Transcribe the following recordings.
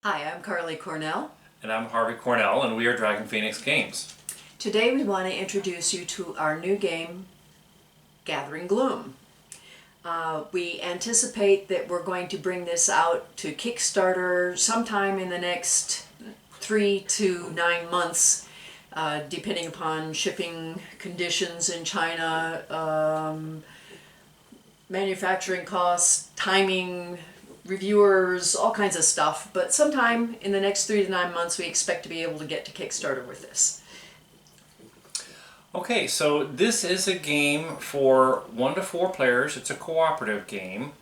Hi, I'm Carly Cornell. And I'm Harvey Cornell, and we are Dragon Phoenix Games. Today we want to introduce you to our new game, Gathering Gloom. We anticipate that we're going to bring this out to Kickstarter sometime in the next 3 to 9 months, depending upon shipping conditions in China, manufacturing costs, timing, reviewers, all kinds of stuff. But sometime in the next 3 to 9 months we expect to be able to get to Kickstarter with this. Okay, so this is a game for 1 to 4 players. It's a cooperative game.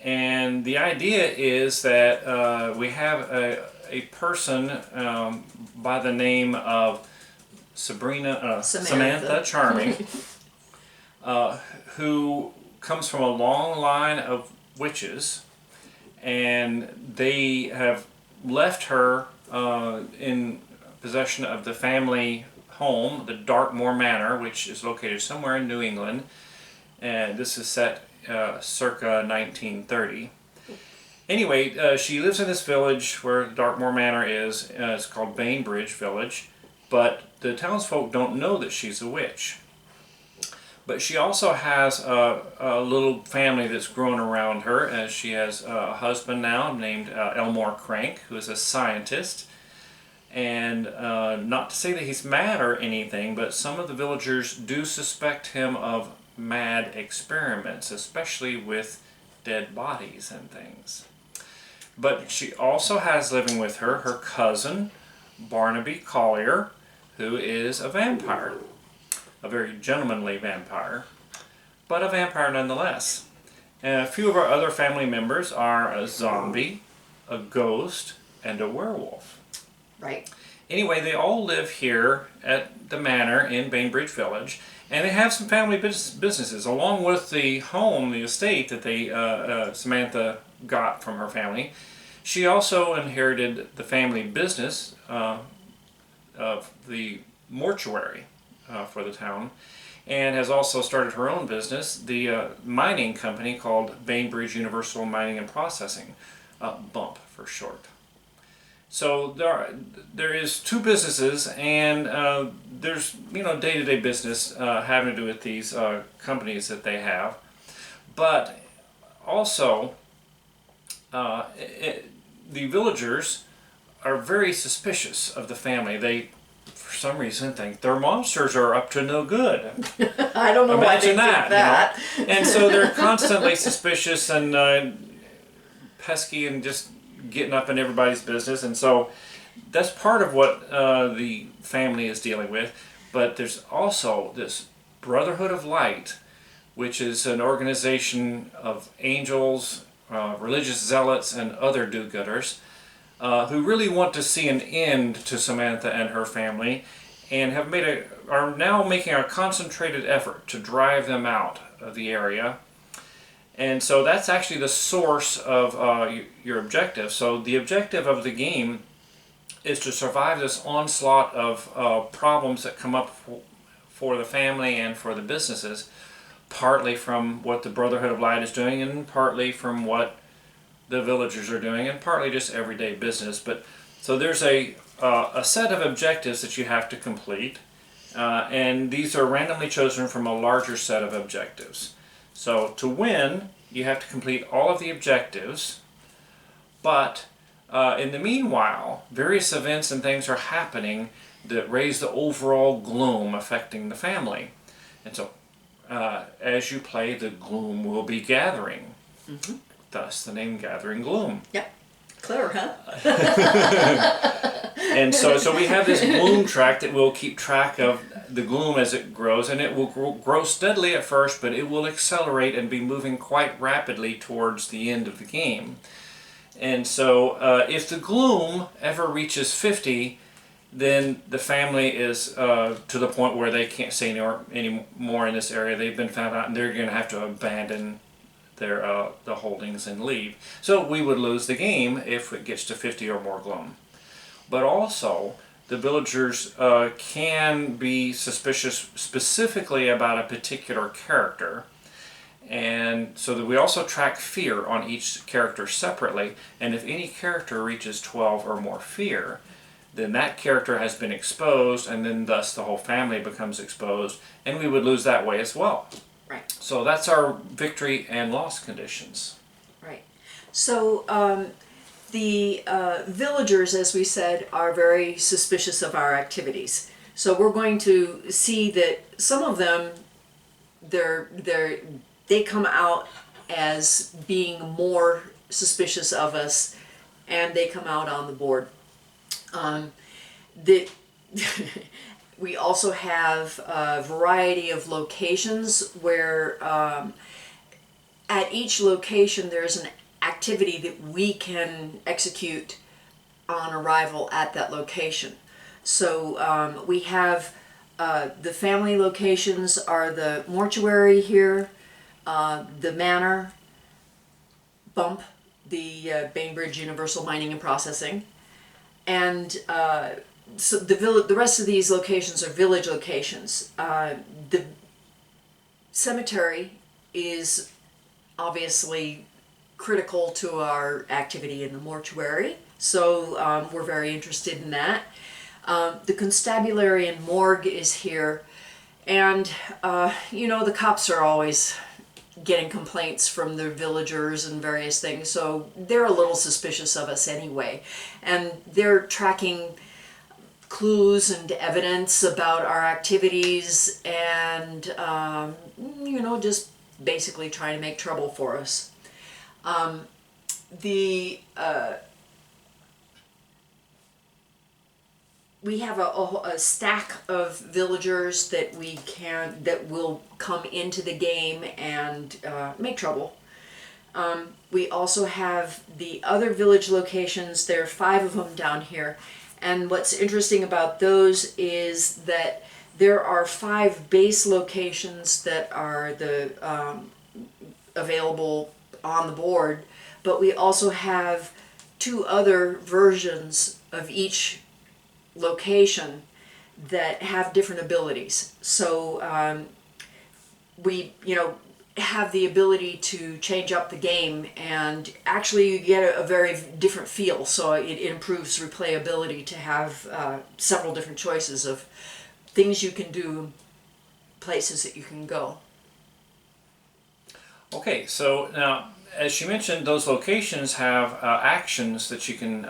And the idea is that we have a person by the name of Samantha Charming, who comes from a long line of witches, and they have left her in possession of the family home, the Dartmoor Manor, which is located somewhere in New England, and this is set circa 1930. Anyway, she lives in this village where Dartmoor Manor is. It's called Bainbridge Village, but the townsfolk don't know that she's a witch. But she also has a little family that's grown around her, as she has a husband now named Elmore Crank, who is a scientist. And not to say that he's mad or anything, but some of the villagers do suspect him of mad experiments, especially with dead bodies and things. But she also has living with her her cousin, Barnaby Collier, who is a vampire. A very gentlemanly vampire, but a vampire nonetheless. And a few of our other family members are a zombie, a ghost, and a werewolf. Right. Anyway, they all live here at the manor in Bainbridge Village, and they have some family businesses along with the home, the estate that Samantha got from her family. She also inherited the family business of the mortuary for the town, and has also started her own business, the mining company called Bainbridge Universal Mining and Processing, BUMP for short. So there is 2 businesses, and there's day-to-day business having to do with these companies that they have, but also the villagers are very suspicious of the family. They, for some reason, think their monsters are up to no good. I don't know why they think that. And so they're constantly suspicious and pesky and just getting up in everybody's business. And so that's part of what the family is dealing with. But there's also this Brotherhood of Light, which is an organization of angels, religious zealots, and other do-gooders, who really want to see an end to Samantha and her family, and are now making a concentrated effort to drive them out of the area. And so that's actually the source of your objective. So the objective of the game is to survive this onslaught of problems that come up for the family and for the businesses, partly from what the Brotherhood of Light is doing, and partly from what the villagers are doing, and partly just everyday business. But so there's a set of objectives that you have to complete, and these are randomly chosen from a larger set of objectives. So to win, you have to complete all of the objectives, but in the meanwhile, various events and things are happening that raise the overall gloom affecting the family. And so as you play, the gloom will be gathering. Mm-hmm. Thus the name Gathering Gloom. Yep. Clever, huh? And so we have this gloom track that will keep track of the gloom as it grows, and it will grow steadily at first, but it will accelerate and be moving quite rapidly towards the end of the game. And so if the gloom ever reaches 50, then the family is to the point where they can't stay any more in this area. They've been found out, and they're going to have to abandon the holdings and leave. So we would lose the game if it gets to 50 or more gloom. But also, the villagers can be suspicious specifically about a particular character, And so that we also track fear on each character separately, and if any character reaches 12 or more fear, then that character has been exposed, and then thus the whole family becomes exposed, and we would lose that way as well. Right. So that's our victory and loss conditions. Right. So the villagers, as we said, are very suspicious of our activities. So we're going to see that some of them, they come out as being more suspicious of us, and they come out on the board. The we also have a variety of locations where at each location there's an activity that we can execute on arrival at that location. So we have the family locations are the mortuary here, the manor, bump, the Bainbridge Universal Mining and Processing, and so the rest of these locations are village locations. The cemetery is obviously critical to our activity in the mortuary, so we're very interested in that. The constabulary and morgue is here, and the cops are always getting complaints from the villagers and various things, so they're a little suspicious of us anyway, and they're tracking clues and evidence about our activities, and just basically trying to make trouble for us. We have a stack of villagers that will come into the game and make trouble. We also have the other village locations. There are 5 of them down here, and what's interesting about those is that there are 5 base locations that are available on the board, but we also have 2 other versions of each location that have different abilities. So we have the ability to change up the game, and actually you get a very different feel, so it improves replayability to have several different choices of things you can do, places that you can go. Okay, so now, as she mentioned, those locations have actions that you can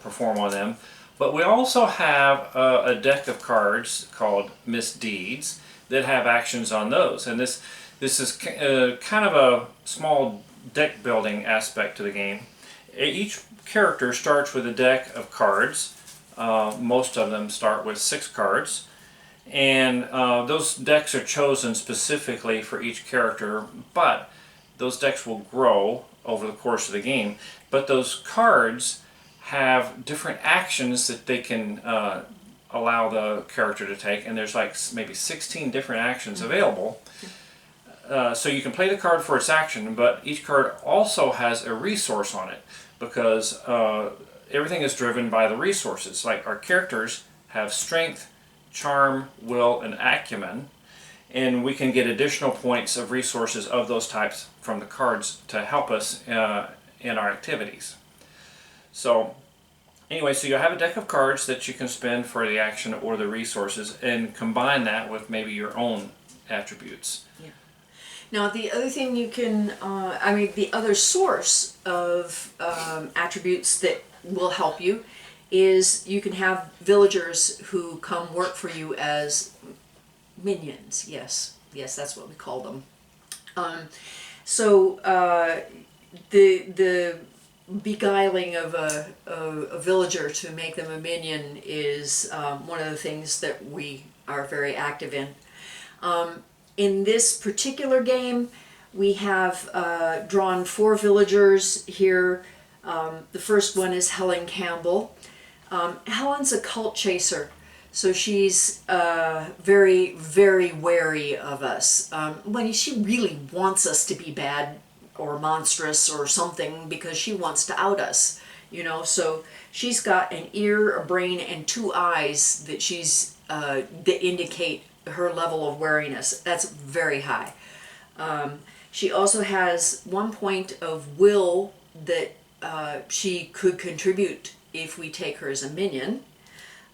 perform on them, but we also have a deck of cards called Misdeeds that have actions on those, and this is kind of a small deck building aspect to the game. Each character starts with a deck of cards. Most of them start with 6 cards, and those decks are chosen specifically for each character, but those decks will grow over the course of the game. But those cards have different actions that they can allow the character to take, and there's like maybe 16 different actions available. So you can play the card for its action, but each card also has a resource on it, because everything is driven by the resources. Like our characters have strength, charm, will, and acumen, and we can get additional points of resources of those types from the cards to help us in our activities. So anyway, so you have a deck of cards that you can spend for the action or the resources, and combine that with maybe your own attributes. Yeah. Now the other thing you can, the other source of attributes that will help you is you can have villagers who come work for you as minions. Yes, that's what we call them. The beguiling of a villager to make them a minion is one of the things that we are very active in. In this particular game, we have drawn 4 villagers here. The first one is Helen Campbell. Helen's a cult chaser, so she's very, very wary of us. She really wants us to be bad or monstrous or something, because she wants to out us, so she's got an ear, a brain, and 2 eyes that that indicate her level of wariness. That's very high. She also has 1 point of will that she could contribute if we take her as a minion.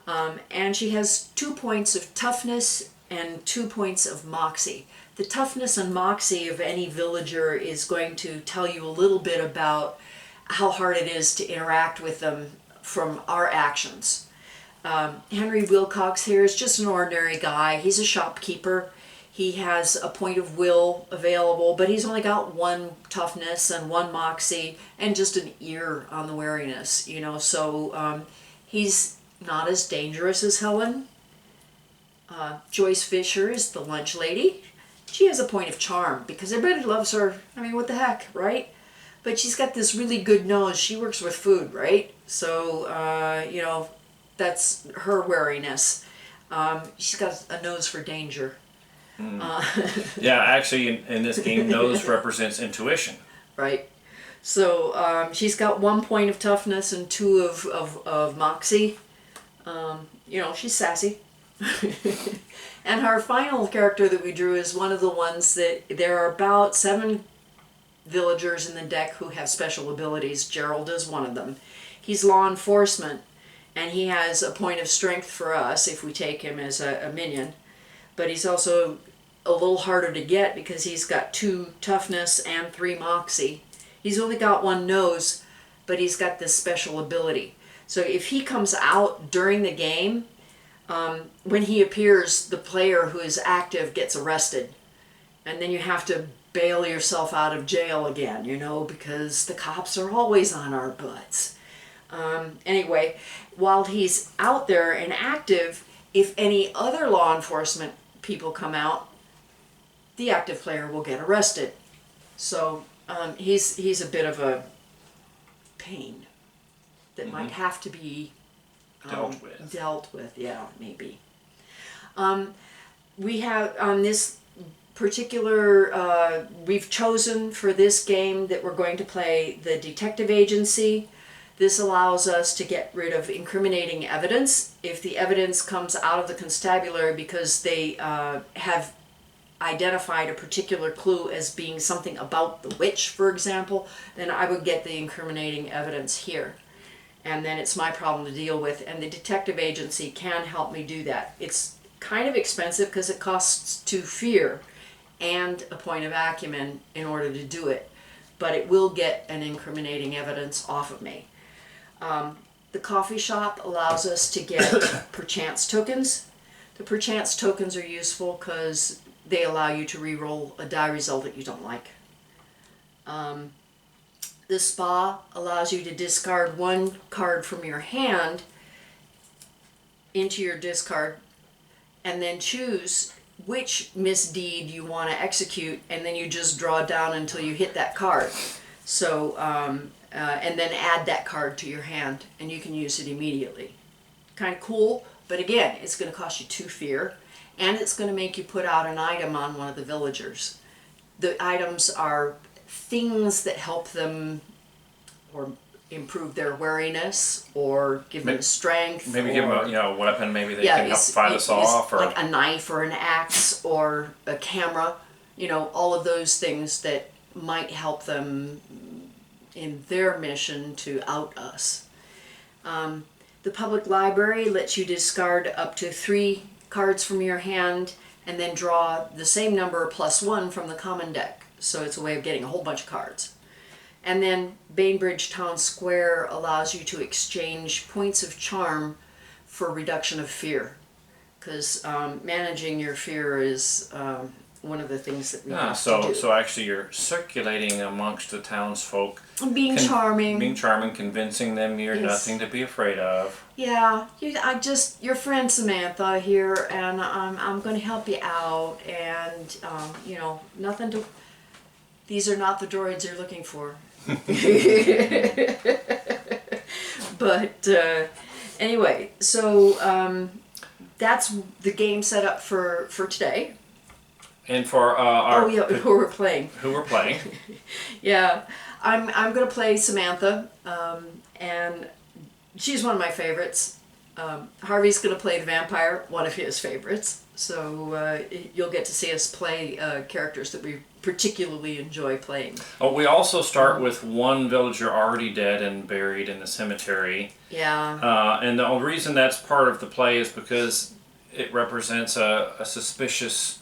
And she has 2 points of toughness and 2 points of moxie. The toughness and moxie of any villager is going to tell you a little bit about how hard it is to interact with them from our actions. Henry Wilcox here is just an ordinary guy. He's a shopkeeper. He has a point of will available, but he's only got 1 toughness and 1 moxie and just an ear on the wariness, you know, so he's not as dangerous as Helen. Joyce Fisher is the lunch lady. She has a point of charm because everybody loves her. I mean, what the heck, right? But she's got this really good nose. She works with food, right? So, you know, that's her wariness. She's got a nose for danger. Yeah, actually, in this game, nose represents intuition. Right. So she's got 1 point of toughness and 2 of moxie. You know, she's sassy. And our final character that we drew is one of the ones that there are about 7 villagers in the deck who have special abilities. Gerald is one of them. He's law enforcement, and he has a point of strength for us if we take him as a minion. But he's also a little harder to get because he's got 2 toughness and 3 moxie. He's only got 1 nose, but he's got this special ability. So if he comes out during the game, when he appears, the player who is active gets arrested. And then you have to bail yourself out of jail again, you know, because the cops are always on our butts. Anyway, while he's out there and active, if any other law enforcement people come out, the active player will get arrested. So he's a bit of a pain that might have to be dealt with, yeah, maybe. We have on this particular, we've chosen for this game that we're going to play the detective agency. This allows us to get rid of incriminating evidence. If the evidence comes out of the constabulary because they have identified a particular clue as being something about the witch, for example, then I would get the incriminating evidence here. And then it's my problem to deal with, and the detective agency can help me do that. It's kind of expensive because it costs 2 fear and a point of acumen in order to do it, but it will get an incriminating evidence off of me. The coffee shop allows us to get perchance tokens. The perchance tokens are useful because they allow you to re-roll a die result that you don't like. The spa allows you to discard 1 card from your hand into your discard and then choose which misdeed you want to execute, and then you just draw down until you hit that card. So, and then add that card to your hand and you can use it immediately. Kind of cool, but again, it's going to cost you 2 fear, and it's going to make you put out an item on one of the villagers. The items are things that help them or improve their wariness or give them strength. Maybe give them a weapon, maybe they can help fight us off. Or like a knife or an axe or a camera, you know, all of those things that might help them in their mission to out us. The public library lets you discard up to 3 cards from your hand and then draw the same number plus 1 from the common deck. So it's a way of getting a whole bunch of cards. And then Bainbridge Town Square allows you to exchange points of charm for reduction of fear. Because managing your fear is one of the things that we have to do. So actually you're circulating amongst the townsfolk. Being charming. Being charming, convincing them you're nothing to be afraid of. Yeah, your friend Samantha here, and I'm going to help you out, and you know, nothing to. These are not the droids you're looking for. But anyway, so that's the game set up for today. And for who we're playing. Who we're playing. Yeah, I'm going to play Samantha, and she's one of my favorites. Harvey's going to play the vampire, one of his favorites. So you'll get to see us play characters that we particularly enjoy playing. Oh, we also start with one villager already dead and buried in the cemetery. Yeah. And the only reason that's part of the play is because it represents a suspicious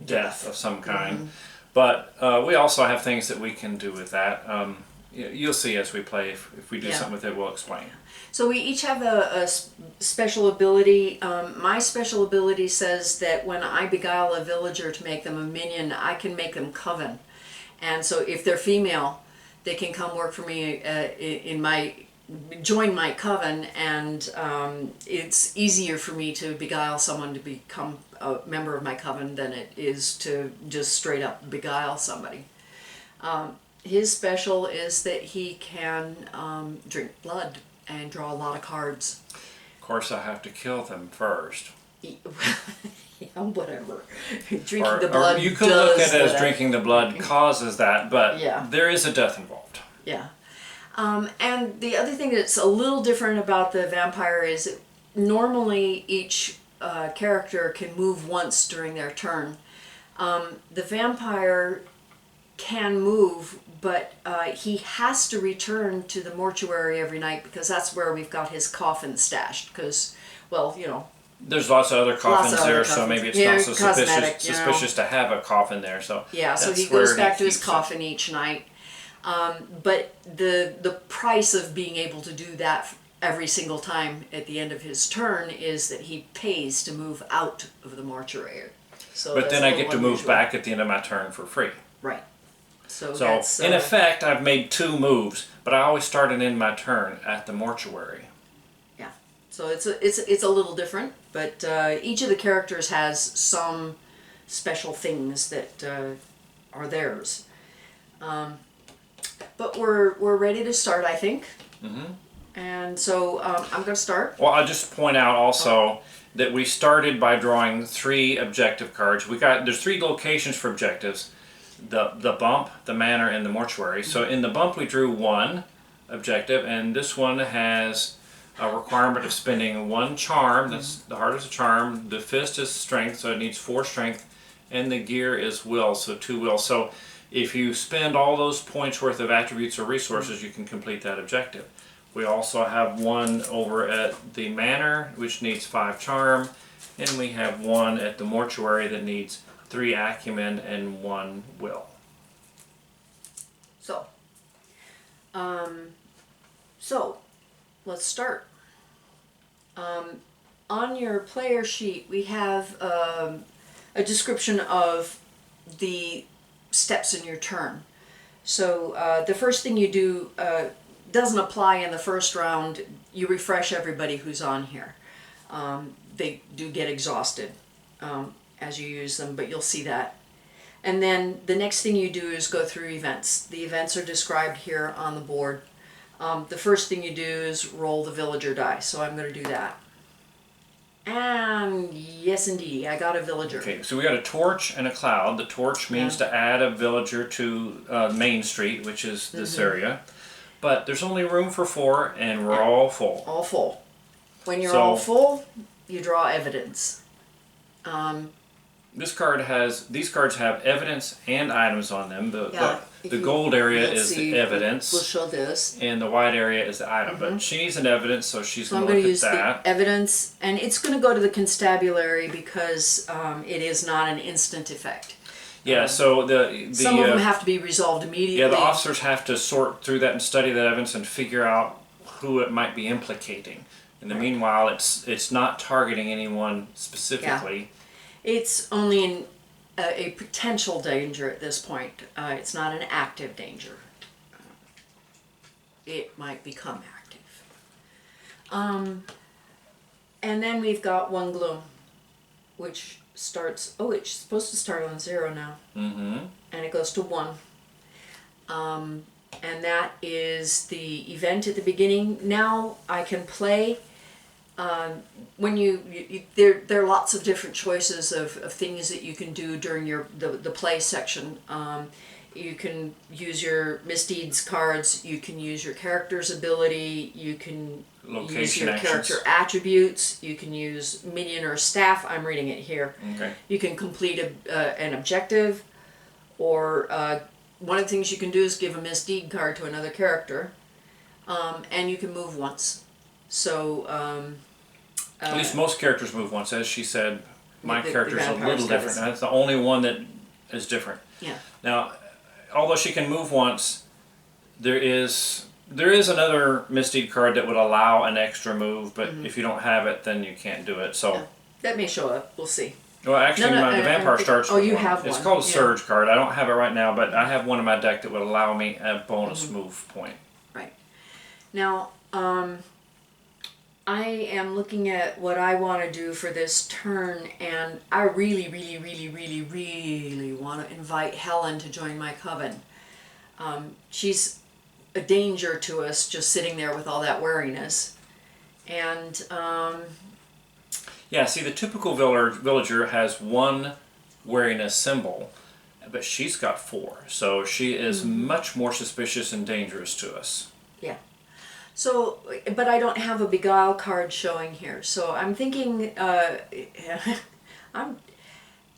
death of some kind. But we also have things that we can do with that. You'll see as we play. If we do something with it, we'll explain. So we each have a special ability. My special ability says that when I beguile a villager to make them a minion, I can make them coven. And so if they're female, they can come work for me join my coven, and it's easier for me to beguile someone to become a member of my coven than it is to just straight up beguile somebody. His special is that he can drink blood and draw a lot of cards. Of course, I have to kill them first. Yeah, whatever. Drinking the blood. Or you could look at it as drinking the blood causes that, but there is a death involved. Yeah. And the other thing that's a little different about the vampire is that normally each character can move once during their turn. The vampire can move, but he has to return to the mortuary every night because that's where we've got his coffin stashed. Because, well, you know, there's lots of other coffins there, so coffins. maybe it's not so Cosmetic, suspicious to have a coffin there. So yeah, so he goes back to his coffin each night. But the price of being able to do that every single time at the end of his turn is that he pays to move out of the mortuary. So but then I get to move back at the end of my turn for free. Right. So that's, in effect, I've made 2 moves, but I always start and end my turn at the mortuary. Yeah. So it's a little different, but each of the characters has some special things that are theirs. But we're ready to start, I think. Mm-hmm. And so I'm going to start. Well, I'll just point out also that we started by drawing 3 objective cards. There's 3 locations for objectives: the bump, the manor, and the mortuary. So in the bump we drew 1 objective, and this one has a requirement of spending 1 charm. That's the heart is a charm. The fist is strength, so it needs 4 strength, and the gear is will, so 2 will. So if you spend all those points worth of attributes or resources, you can complete that objective. We also have 1 over at the manor, which needs 5 charm, and we have 1 at the mortuary that needs 3 acumen and 1 will. So let's start. On your player sheet, we have a description of the steps in your turn. So the first thing you do doesn't apply in the first round. You refresh everybody who's on here. They do get exhausted as you use them, but you'll see that. And then the next thing you do is go through events. The events are described here on the board. The first thing you do is roll the villager die, so I'm going to do that. And yes, indeed, I got a villager. Okay, so we got a torch and a cloud. The torch means to add a villager to Main Street, which is this area. But there's only room for 4, and we're all full. All full. When you're all full, you draw evidence. These cards have evidence and items on them. The gold area is the evidence. We'll show this. And the white area is the item. But she needs an evidence, so she's going to look look use at that. The evidence, and it's going to go to the constabulary because it is not an instant effect. Yeah, so some of them have to be resolved immediately. Yeah, the officers have to sort through that and study that evidence and figure out who it might be implicating. In the meanwhile, it's not targeting anyone specifically. Yeah. It's only a potential danger at this point. It's not an active danger. It might become active. And then we've got 1 gloom, which starts, it's supposed to start on 0 now. Mm-hmm. And it goes to 1. And that is the event at the beginning. Now I can play. When there are lots of different choices of things that you can do during the play section. You can use your misdeeds cards, you can use your character's ability, you can use your character attributes, you can use minion or staff. I'm reading it here. Okay. You can complete an objective, or one of the things you can do is give a misdeed card to another character, and you can move once. So at least most characters move once. As she said, my character's a vampire's little got different. his- That's the only one that is different. Yeah. Now, although she can move once, there is another misdeed card that would allow an extra move, but if you don't have it, then you can't do it. So, That may show up. We'll see. well, actually, No, the vampire starts. oh, with you one. have It's one. called a Yeah. surge card. I don't have it right now, but I have one in my deck that would allow me a bonus move point. Right. Now, I am looking at what I want to do for this turn, and I really, really, really, really, really want to invite Helen to join my coven. She's a danger to us just sitting there with all that wariness. And, Yeah, see, the typical villager has one wariness symbol, but she's got 4. So she is much more suspicious and dangerous to us. yeah. So, but I don't have a beguile card showing here. So I'm thinking, I'm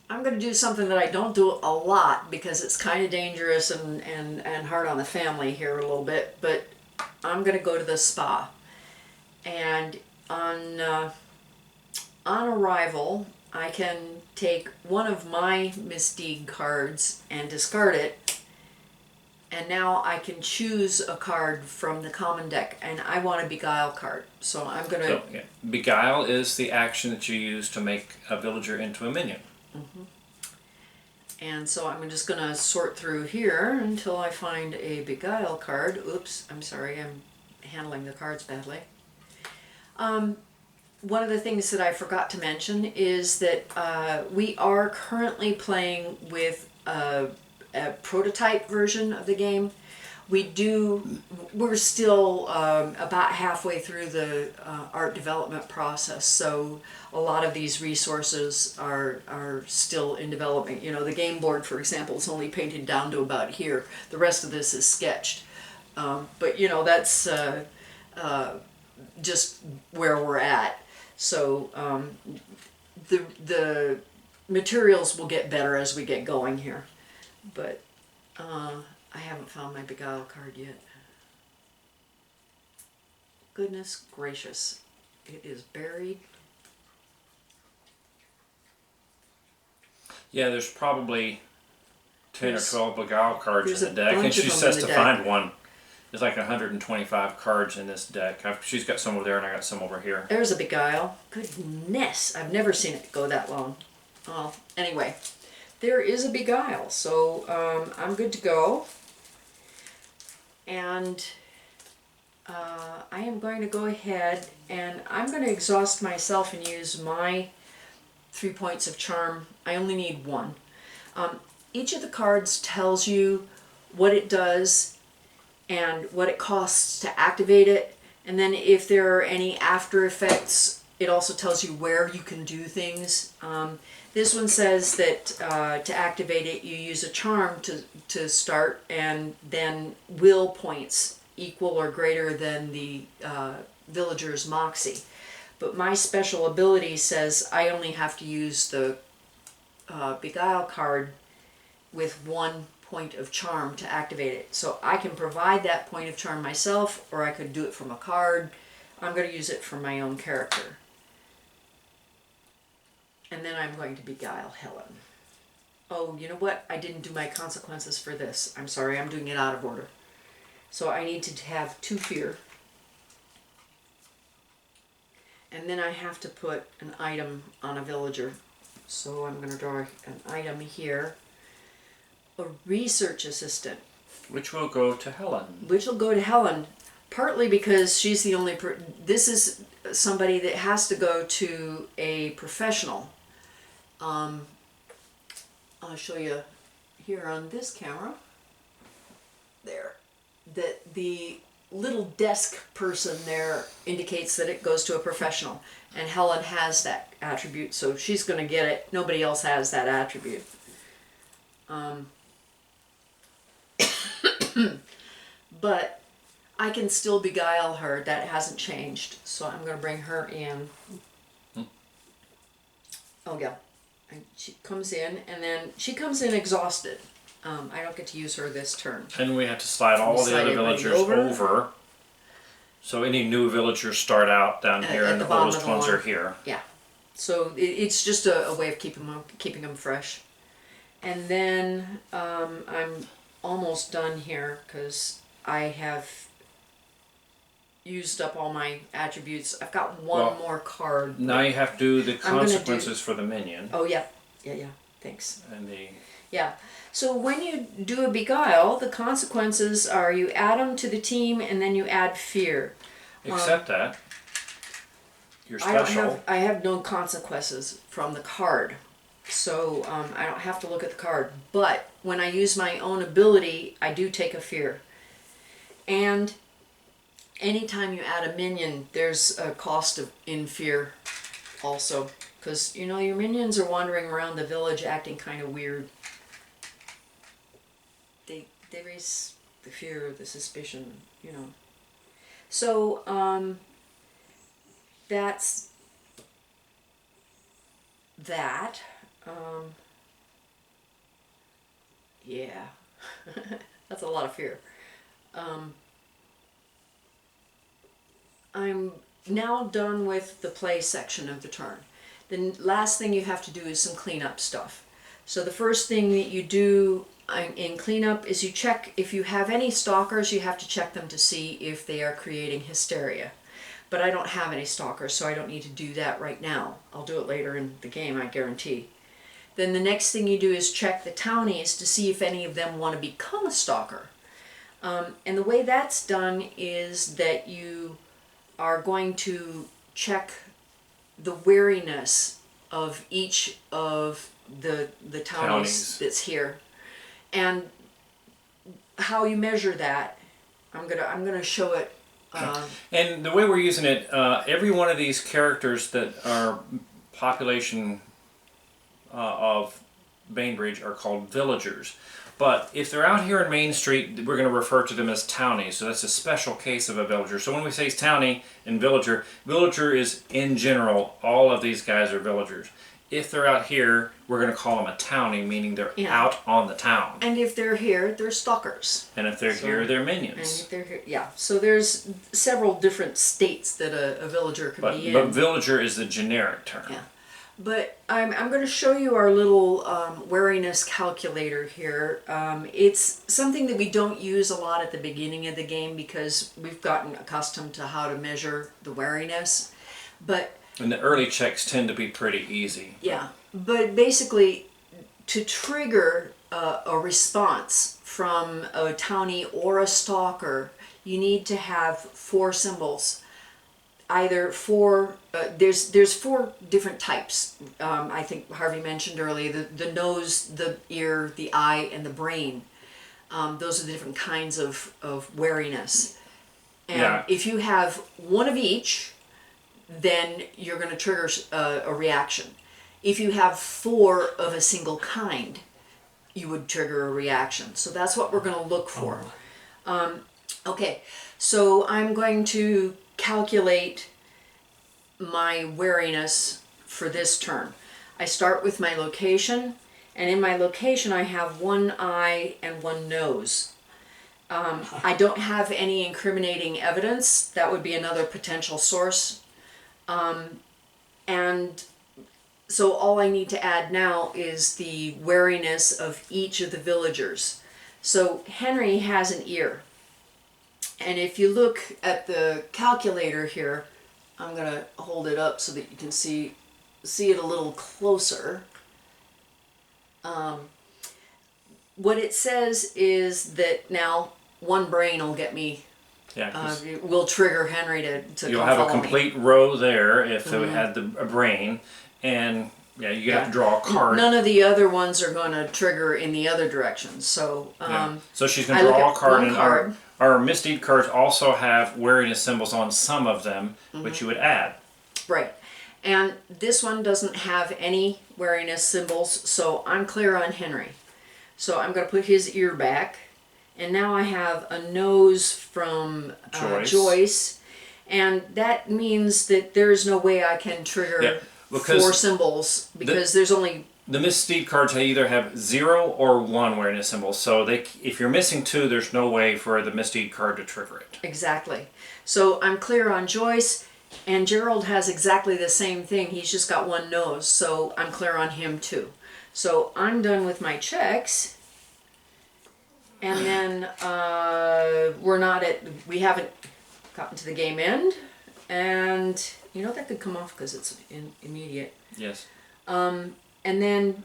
going to do something that I don't do a lot because it's kind of dangerous and hard on the family here a little bit. But I'm going to go to the spa, and on arrival, I can take one of my misdeed cards and discard it. And now I can choose a card from the common deck, and I want a beguile card. So I'm going to... So, yeah. Beguile is the action that you use to make a villager into a minion. And so I'm just going to sort through here until I find a beguile card. Oops, I'm sorry, I'm handling the cards badly. One of the things that I forgot to mention is that we are currently playing with a prototype version of the game. We're still about halfway through the art development process, so a lot of these resources are still in development. You know, the game board, for example, is only painted down to about here. The rest of this is sketched. But, you know, that's just where we're at. So the materials will get better as we get going here. But I haven't found my beguile card yet. Goodness gracious. It is buried. Yeah, there's probably 10 or 12 beguile cards there's in the a deck, and bunch of she them says in to the deck. find one. There's like 125 cards in this deck. She's got some over there, and I got some over here. There's a beguile. Goodness, I've never seen it go that long. Oh, anyway, there is a beguile, so I'm good to go. And I am going to go ahead and I'm going to exhaust myself and use my 3 points of charm. I only need 1. Each of the cards tells you what it does and what it costs to activate it, and then if there are any after effects, it also tells you where you can do things. This one says that to activate it, you use a charm to start, and then will points equal or greater than the villager's moxie. But my special ability says I only have to use the beguile card with 1 point of charm to activate it. So I can provide that point of charm myself, or I could do it from a card. I'm going to use it for my own character. And then I'm going to beguile Helen. Oh, you know what? I didn't do my consequences for this. I'm sorry, I'm doing it out of order. So I need to have 2 fear. And then I have to put an item on a villager. So I'm going to draw an item here. A research assistant. Which will go to Helen. Which will go to Helen, partly because she's the only this is somebody that has to go to a professional. I'll show you here on this camera. There. That the little desk person there indicates that it goes to a professional, and Helen has that attribute, so she's going to get it. Nobody else has that attribute. But I can still beguile her. That hasn't changed. So I'm going to bring her in. Oh yeah. And she comes in, and then she comes in exhausted. I don't get to use her this turn. And we have to slide all the Slide other everybody villagers over. over. So any new villagers start out down here, at and the the bottom oldest of the ones line. are here. Yeah. So it's just a way of keeping them fresh. And then I'm almost done here because I have used up all my attributes. I've got one Well, more card. Now you have to do the I'm gonna do- consequences for the minion. Oh yeah, thanks. And the Yeah. So when you do a beguile, the consequences are you add them to the team and then you add fear. except that you're I don't special. I have no consequences from the card. So I don't have to look at the card. But when I use my own ability, I do take a fear. And anytime you add a minion, there's a cost in fear also. Because, your minions are wandering around the village acting kind of weird. They raise the fear, the suspicion, So, that's that. Yeah. That's a lot of fear. I'm now done with the play section of the turn. The last thing you have to do is some cleanup stuff. So the first thing that you do in cleanup is you check if you have any stalkers. You have to check them to see if they are creating hysteria. But I don't have any stalkers, so I don't need to do that right now. I'll do it later in the game, I guarantee. Then the next thing you do is check the townies to see if any of them want to become a stalker. And the way that's done is that you are going to check the wariness of each of the townies that's here, and how you measure that. I'm gonna show it. And the way we're using it, every one of these characters that are population of Bainbridge are called villagers. But if they're out here in Main Street, we're going to refer to them as townies. So that's a special case of a villager. So when we say townie and villager, villager is in general, all of these guys are villagers. If they're out here, we're going to call them a townie, meaning they're out on the town. And if they're here, they're stalkers. And if they're here, they're minions. And if they're here, yeah. So there's several different states that a villager could be in. But villager is the generic term. Yeah. But I'm going to show you our little wariness calculator here. It's something that we don't use a lot at the beginning of the game because we've gotten accustomed to how to measure the wariness. And the early checks tend to be pretty easy. Yeah, but basically to trigger a response from a townie or a stalker, you need to have 4 symbols. Either 4, there's 4 different types. I think Harvey mentioned earlier, the nose, the ear, the eye, and the brain. Those are the different kinds of wariness. And if you have 1 of each, then you're going to trigger a reaction. If you have 4 of a single kind, you would trigger a reaction. So that's what we're going to look for. Okay, so I'm going to calculate my wariness for this turn. I start with my location, and in my location I have 1 eye and 1 nose. I don't have any incriminating evidence. That would be another potential source. And so all I need to add now is the wariness of each of the villagers. So Henry has an ear. And if you look at the calculator here, I'm going to hold it up so that you can see it a little closer. What it says is that now 1 brain will get me. Will trigger Henry to you'll come have a follow complete me. row there if they had a brain, and you have to draw a card. None of the other ones are going to trigger in the other direction. So so she's going to draw a card, and our misdeed cards also have wariness symbols on some of them, which you would add. Right. And this one doesn't have any wariness symbols, so I'm clear on Henry. So I'm going to put his ear back. And now I have a nose from Joyce. And that means that there's no way I can trigger 4 symbols because there's only the misdeed cards either have 0 or 1 awareness symbols. So if you're missing 2, there's no way for the misdeed card to trigger it. Exactly. So I'm clear on Joyce, and Gerald has exactly the same thing. He's just got one nose, so I'm clear on him too. So I'm done with my checks. And then we haven't gotten to the game end. And you know, that could come off because it's immediate. Yes. And then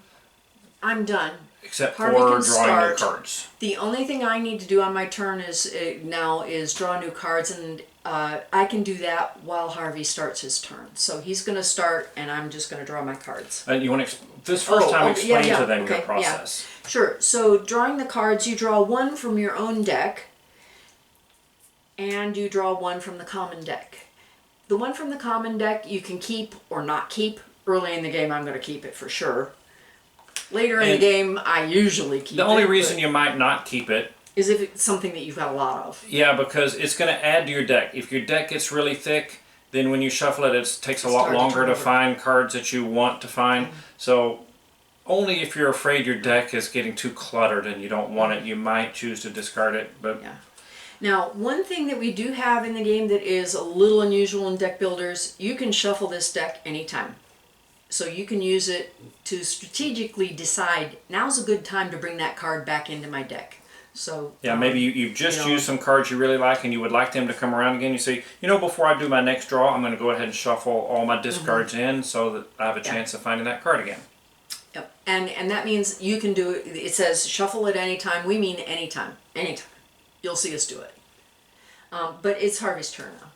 I'm done. Except Harvey for can drawing start. new cards. The only thing I need to do on my turn is draw new cards, and I can do that while Harvey starts his turn. So he's going to start, and I'm just going to draw my cards. And you want to explain to them okay, your process. Yeah. Sure. So drawing the cards, you draw one from your own deck, and you draw one from the common deck. The one from the common deck you can keep or not keep. Early in the game, I'm going to keep it for sure. Later in the game, I usually keep it. The only reason you might not keep it is if it's something that you've got a lot of. Yeah, because it's going to add to your deck. If your deck gets really thick, then when you shuffle it, it takes a lot longer to find cards that you want to find. Mm-hmm. So only if you're afraid your deck is getting too cluttered and you don't want it, you might choose to discard it. But yeah. Now, one thing that we do have in the game that is a little unusual in deck builders, you can shuffle this deck anytime. So you can use it to strategically decide, now's a good time to bring that card back into my deck. So yeah, maybe you've just used some cards you really like and you would like them to come around again. You say, before I do my next draw, I'm going to go ahead and shuffle all my discards in so that I have a chance of finding that card again. Yep. And that means you can do it. It says shuffle at any time. We mean anytime. Anytime. You'll see us do it. But it's Harvey's turn now.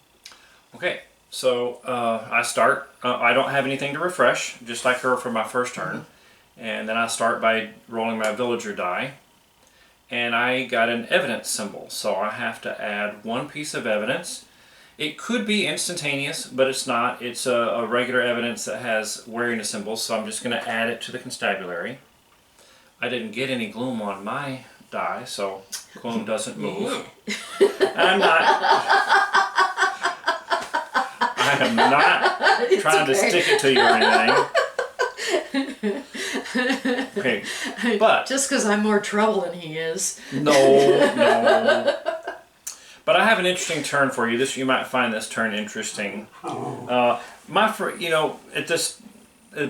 Okay. So I start. I don't have anything to refresh, just like her for my first turn. Mm-hmm. And then I start by rolling my villager die. And I got an evidence symbol. So I have to add one piece of evidence. It could be instantaneous, but it's not. It's a regular evidence that has wariness symbols. So I'm just going to add it to the constabulary. I didn't get any gloom on my die, so gloom doesn't move. I'm not... I am not trying to stick it to you or anything. Okay, but... Just because I'm more trouble than he is. No. But I have an interesting turn for you. You might find this turn interesting. At the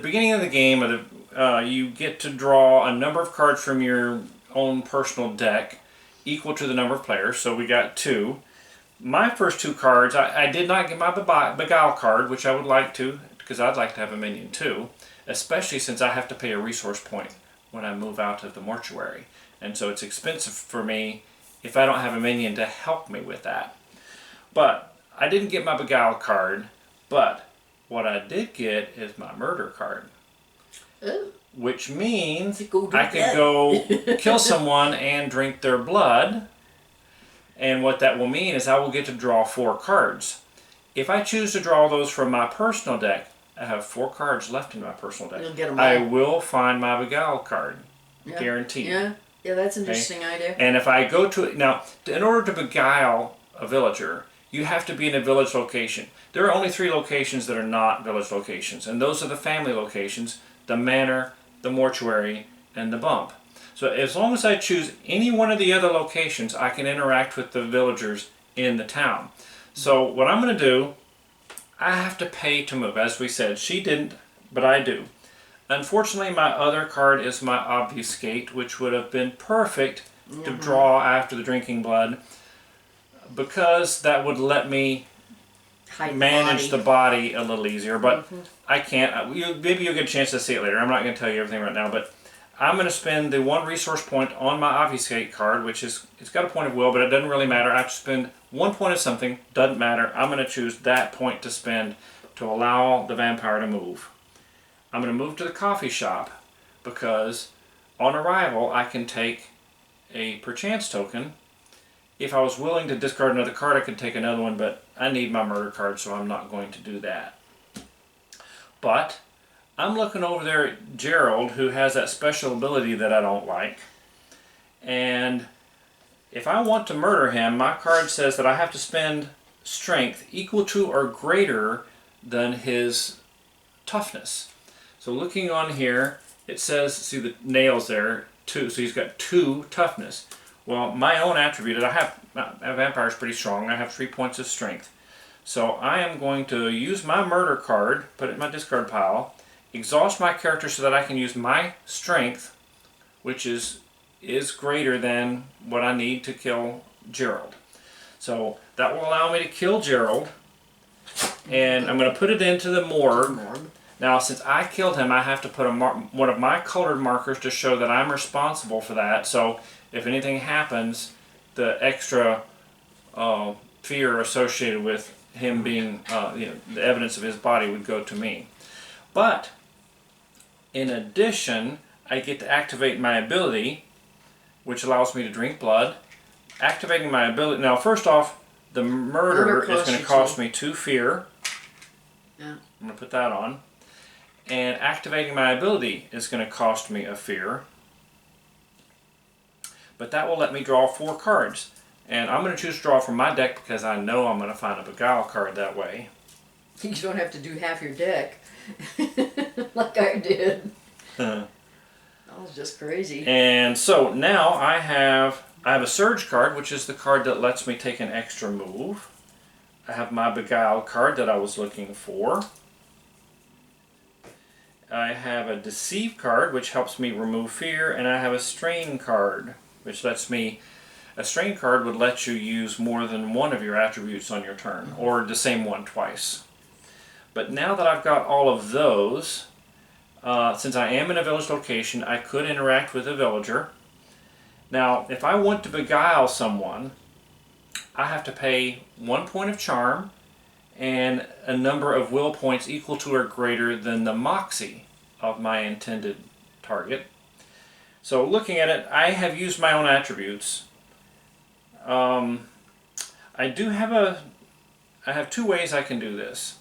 beginning of the game, you get to draw a number of cards from your own personal deck equal to the number of players. So we got 2. My first 2 cards, I did not get my Beguile card, which I would like to, because I'd like to have a minion too, especially since I have to pay a resource point when I move out of the mortuary. And so it's expensive for me if I don't have a minion to help me with that. But I didn't get my Beguile card, but what I did get is my murder card. Ooh. Which means I can go kill someone and drink their blood. And what that will mean is I will get to draw 4 cards. If I choose to draw those from my personal deck, I have 4 cards left in my personal deck. You'll get them all. I will find my Beguile card. Yeah. Guaranteed. Yeah, that's an interesting idea. And if I go to... Now, in order to beguile a villager, you have to be in a village location. There are only 3 locations that are not village locations. And those are the family locations, the manor, the mortuary, and the bump. So as long as I choose any one of the other locations, I can interact with the villagers in the town. So what I'm going to do, I have to pay to move. As we said, she didn't, but I do. Unfortunately, my other card is my Obfuscate, which would have been perfect to draw after the drinking blood, because that would let me manage the body a little easier. But I can't. Maybe you'll get a chance to see it later. I'm not going to tell you everything right now, but I'm going to spend the 1 resource point on my Obfuscate card, which is, it's got a point of will, but it doesn't really matter. I have to spend 1 point of something, doesn't matter. I'm going to choose that point to spend to allow the vampire to move. I'm going to move to the coffee shop because on arrival I can take a perchance token. If I was willing to discard another card, I could take another one, but I need my murder card, so I'm not going to do that. But I'm looking over there at Gerald, who has that special ability that I don't like. And if I want to murder him, my card says that I have to spend strength equal to or greater than his toughness. So looking on here, it says, see the nails there, 2, so he's got 2 toughness. Well, my own attribute is a vampire is pretty strong. I have 3 points of strength. So I am going to use my murder card, put it in my discard pile, exhaust my character so that I can use my strength, which is greater than what I need to kill Gerald. So that will allow me to kill Gerald, and I'm going to put it into the morgue. Now, since I killed him, I have to put one of my colored markers to show that I'm responsible for that. So if anything happens, the extra fear associated with him being, the evidence of his body would go to me. But in addition, I get to activate my ability, which allows me to drink blood. Activating my ability. Now, first off, the murder is going to cost me 2 fear. Yeah. I'm going to put that on. And activating my ability is going to cost me a fear. But that will let me draw 4 cards. And I'm going to choose to draw from my deck because I know I'm going to find a Beguile card that way. You don't have to do half your deck like I did. That was just crazy. And so now I have a Surge card, which is the card that lets me take an extra move. I have my Beguile card that I was looking for. I have a Deceive card, which helps me remove fear, and I have a Strain card, which lets me... A Strain card would let you use more than one of your attributes on your turn, or the same one twice. But now that I've got all of those, since I am in a village location, I could interact with a villager. Now, if I want to beguile someone, I have to pay 1 point of charm and a number of will points equal to or greater than the moxie of my intended target. So looking at it, I have used my own attributes. I have 2 ways I can do this.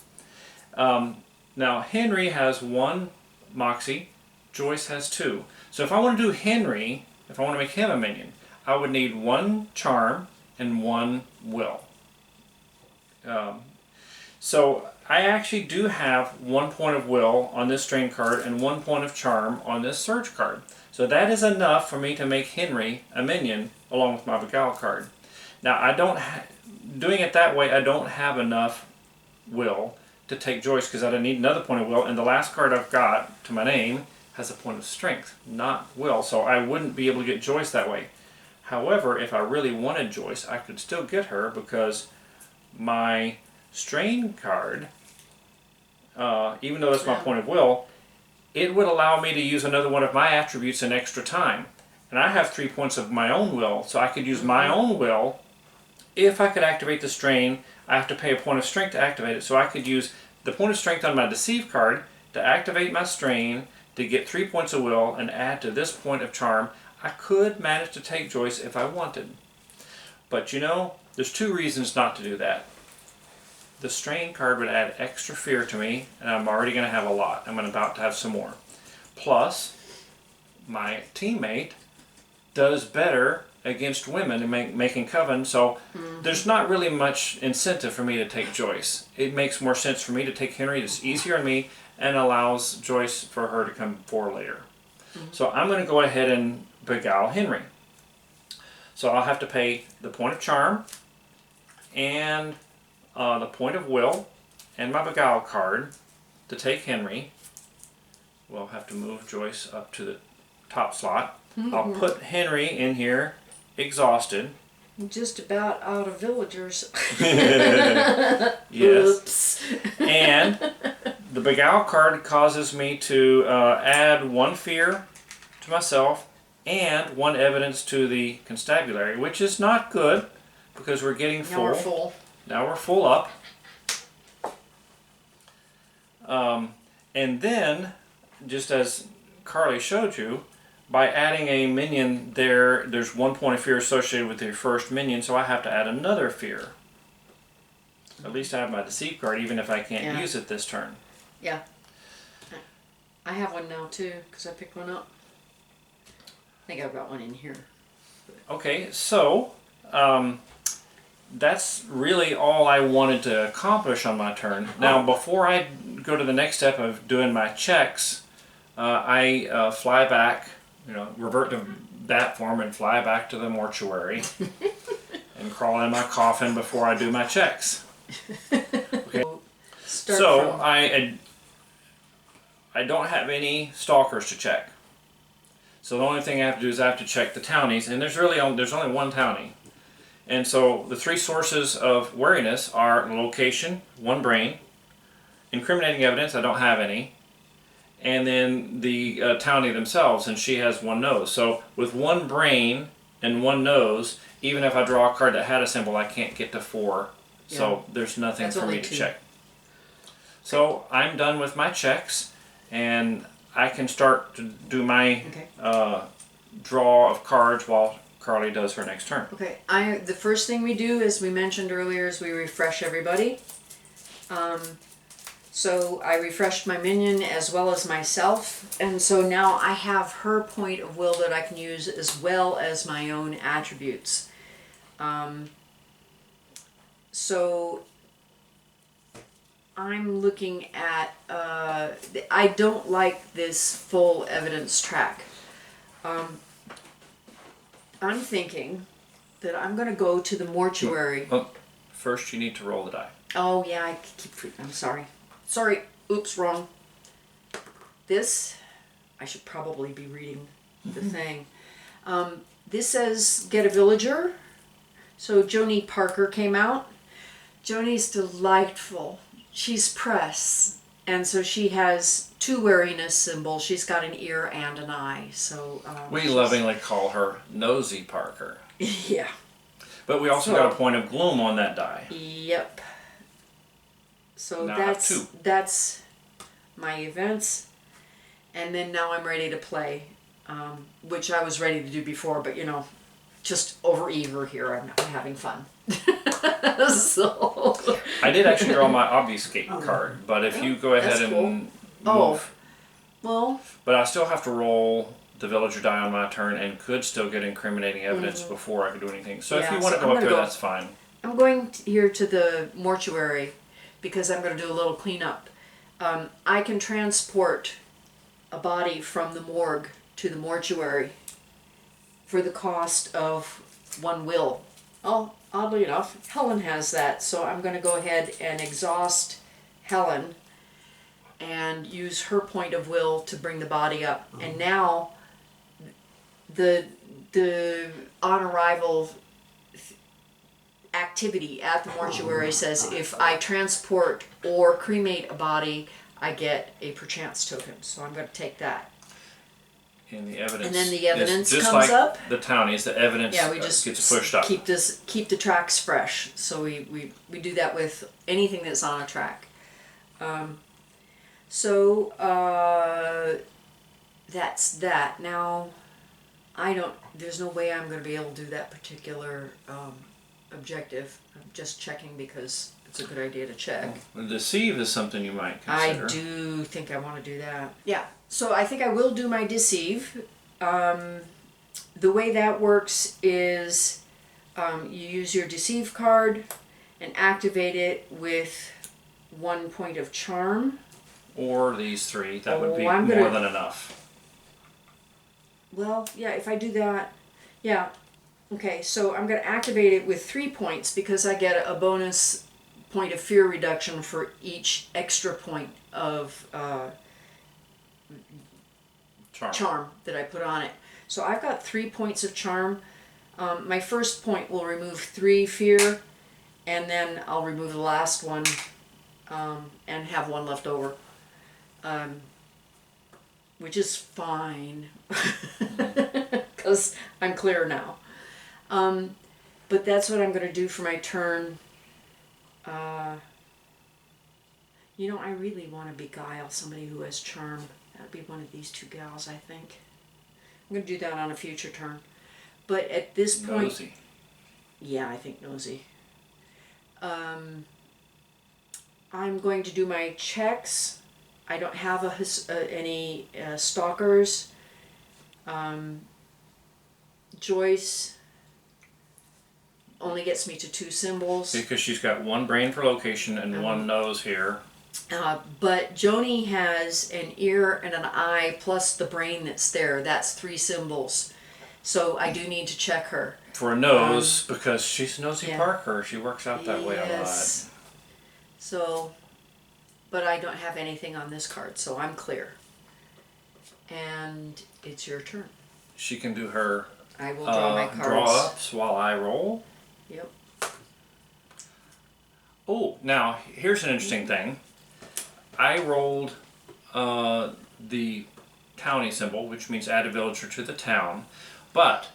Now Henry has 1 moxie, Joyce has 2. So if I want to do Henry, if I want to make him a minion, I would need 1 charm and 1 will. So I actually do have 1 point of will on this Strain card and 1 point of charm on this Surge card. So that is enough for me to make Henry a minion along with my Beguile card. Now doing it that way, I don't have enough will to take Joyce because I need another point of will, and the last card I've got to my name has a point of strength, not will, so I wouldn't be able to get Joyce that way. However, if I really wanted Joyce, I could still get her because my Strain card, even though that's my point of will, it would allow me to use another one of my attributes in extra time. And I have 3 points of my own will, so I could use my own will. If I could activate the Strain, I have to pay a point of strength to activate it, so I could use the point of strength on my Deceive card to activate my Strain to get 3 points of will and add to this point of charm. I could manage to take Joyce if I wanted. But you know, there's 2 reasons not to do that. The Strain card would add extra fear to me, and I'm already going to have a lot. I'm about to have some more. Plus, my teammate does better against women in making coven, so there's not really much incentive for me to take Joyce. It makes more sense for me to take Henry. It's easier on me and allows Joyce for her to come forward later. So I'm going to go ahead and beguile Henry. So I'll have to pay the point of charm and the point of will and my beguile card to take Henry. We'll have to move Joyce up to the top slot. I'll put Henry in here, exhausted. Just about out of villagers. Yes. Oops. And the beguile card causes me to add 1 fear to myself and 1 evidence to the constabulary, which is not good because we're getting full. Now we're full. Now we're full up. And then, just as Carly showed you, by adding a minion there's 1 point of fear associated with your first minion, so I have to add another fear. At least I have my Deceive card, even if I can't use it this turn. Yeah. I have one now too, because I picked one up. I think I've got one in here. Okay, so that's really all I wanted to accomplish on my turn. Now, before I go to the next step of doing my checks, I fly back, revert to bat form and fly back to the mortuary and crawl in my coffin before I do my checks. Okay. So I don't have any stalkers to check. So the only thing I have to do is I have to check the townies, and there's only one townie. And so the three sources of wariness are location, one brain, incriminating evidence, I don't have any, and then the townie themselves, and she has one nose. So with one brain and one nose, even if I draw a card that had a symbol, I can't get to 4. Yeah. So there's nothing for me to check. So I'm done with my checks, and I can start to do my draw of cards while Carly does her next turn. Okay, the first thing we do, as we mentioned earlier, is we refresh everybody. So I refreshed my minion as well as myself, and so now I have her point of will that I can use as well as my own attributes. So I'm looking at, I don't like this full evidence track. I'm thinking that I'm going to go to the mortuary. Oh, first you need to roll the die. Oh yeah, I keep I'm sorry. Sorry, oops, wrong. This, I should probably be reading the thing. This says get a villager. So Joni Parker came out. Joni's delightful. She's press. And so she has 2 wariness symbols. She's got an ear and an eye. So we lovingly call her Nosy Parker. Yeah. But we also got a point of gloom on that die. Yep. So now that's my events, and then now I'm ready to play, which I was ready to do before, but just over eager here. I'm having fun. So I did actually draw my obfuscate card, but if you go ahead and move, well, but I still have to roll the villager die on my turn and could still get incriminating evidence before I could do anything. So if you want to go up there, that's fine. I'm going here to the mortuary because I'm going to do a little cleanup. I can transport a body from the morgue to the mortuary for the cost of 1 will. Oh, oddly enough, Helen has that, so I'm going to go ahead and exhaust Helen and use her point of will to bring the body up. And now the on arrival activity at the mortuary says if I transport or cremate a body, I get a perchance token. So I'm going to take that. And the evidence. And then the evidence just comes like up. The townies, the evidence we just gets pushed up. Keep the tracks fresh. So we do that with anything that's on a track. That's that. Now, there's no way I'm going to be able to do that particular objective. I'm just checking because it's a good idea to check. Well, deceive is something you might consider. I do think I want to do that. Yeah. So I think I will do my deceive. The way that works is you use your deceive card and activate it with 1 point of charm. Or these 3. That would be more than enough. Well, yeah, if I do that, yeah. Okay, so I'm going to activate it with 3 points because I get a bonus point of fear reduction for each extra point of charm that I put on it. So I've got 3 points of charm. My first point will remove 3 fear, and then I'll remove the last one and have 1 left over. Which is fine because I'm clear now. But that's what I'm going to do for my turn. I really want to beguile somebody who has charm. That'd be one of these 2 gals, I think. I'm going to do that on a future turn. But at this point... Nosy. Yeah, I think nosy. I'm going to do my checks. I don't have any stalkers. Joyce only gets me to 2 symbols. Because she's got 1 brain for location and 1 nose here. But Joni has an ear and an eye plus the brain that's there. That's 3 symbols. So I do need to check her. For a nose, because she's Nosy yeah. Parker. She works out that way a lot. Yes. So, but I don't have anything on this card, so I'm clear. And it's your turn. She can do her I will draw my cards. draw ups while I roll. Yep. Oh, now here's an interesting thing. I rolled the townie symbol, which means add a villager to the town. But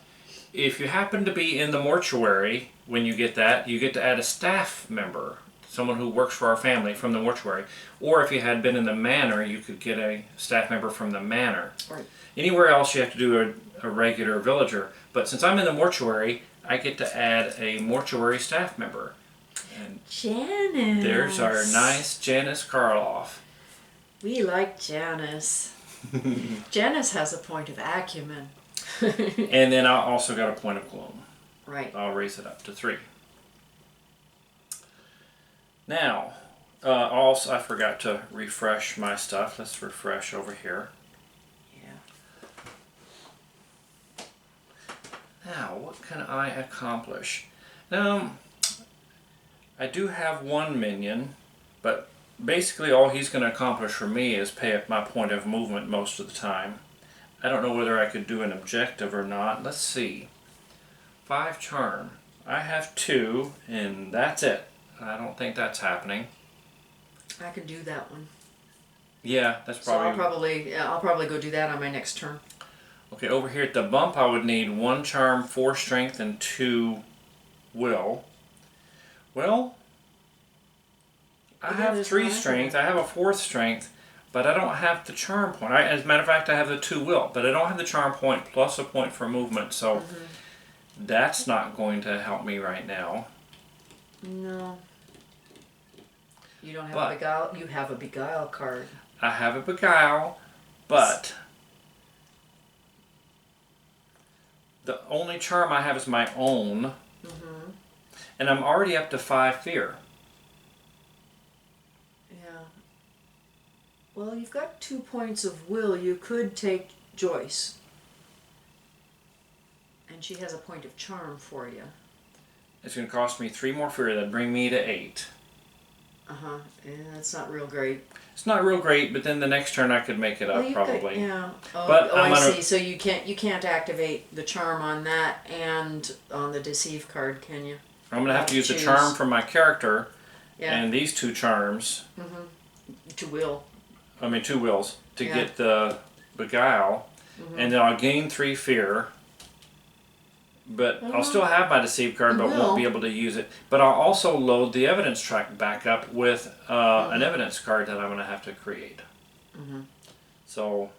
if you happen to be in the mortuary when you get that, you get to add a staff member, someone who works for our family from the mortuary. Or if you had been in the manor, you could get a staff member from the manor. Right. Anywhere else, you have to do a regular villager. But since I'm in the mortuary, I get to add a mortuary staff member. And Janice. there's our nice Janice Karloff. We like Janice. Janice has a point of acumen. And then I also got a point of gloom. Right. I'll raise it up to 3. Now, also I forgot to refresh my stuff. Let's refresh over here. Yeah. Now, what can I accomplish? Now, I do have 1 minion, but basically all he's going to accomplish for me is pay up my point of movement most of the time. I don't know whether I could do an objective or not. Let's see. 5 charm. I have 2, and that's it. I don't think that's happening. I can do that one. Yeah, that's So probably... I'll probably go do that on my next turn. Okay, over here at the bump I would need 1 charm, 4 strength, and 2 will. Well, I have 3 strength, I have a 4th strength, but I don't have the charm point. As a matter of fact, I have the 2 will, but I don't have the charm point plus a point for movement, so that's not going to help me right now. No. You don't have a beguile. You have a beguile card. I have a beguile, but the only charm I have is my own, and I'm already up to 5 fear. Yeah. Well, you've got 2 points of will. You could take Joyce. And she has a point of charm for you. It's going to cost me 3 more fear. That'd bring me to 8. Uh-huh. Yeah, that's not real great. It's not real great, but then the next turn I could make it up probably. Yeah. Oh, But I see. So you can't activate the charm on that and on the deceive card, can you? I'm going to have to use the charm from my character Yeah. and these 2 charms. To will. I mean 2 wills to get the beguile, and then I'll gain 3 fear. But I'll still have my deceive card, but won't be able to use it. But I'll also load the evidence track back up with an evidence card that I'm going to have to create. So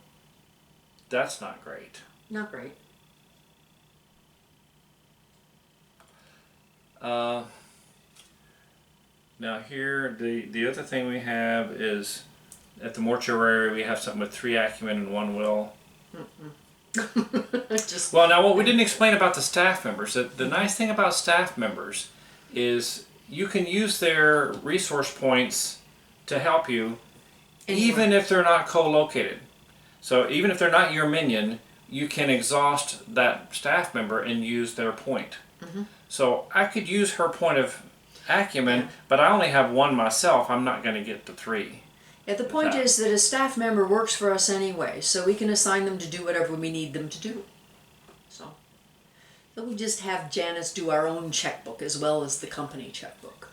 that's not great. Not great. Now here, the other thing we have is at the mortuary we have something with 3 acumen and 1 will. Well, now what we didn't explain about the staff members, the nice thing about staff members is you can use their resource points to help you even if they're not co-located. So even if they're not your minion, you can exhaust that staff member and use their point. So I could use her point of acumen, but I only have 1 myself. I'm not going to get the 3. Yeah, the point is that a staff member works for us anyway, so we can assign them to do whatever we need them to do. So we just have Janice do our own checkbook as well as the company checkbook.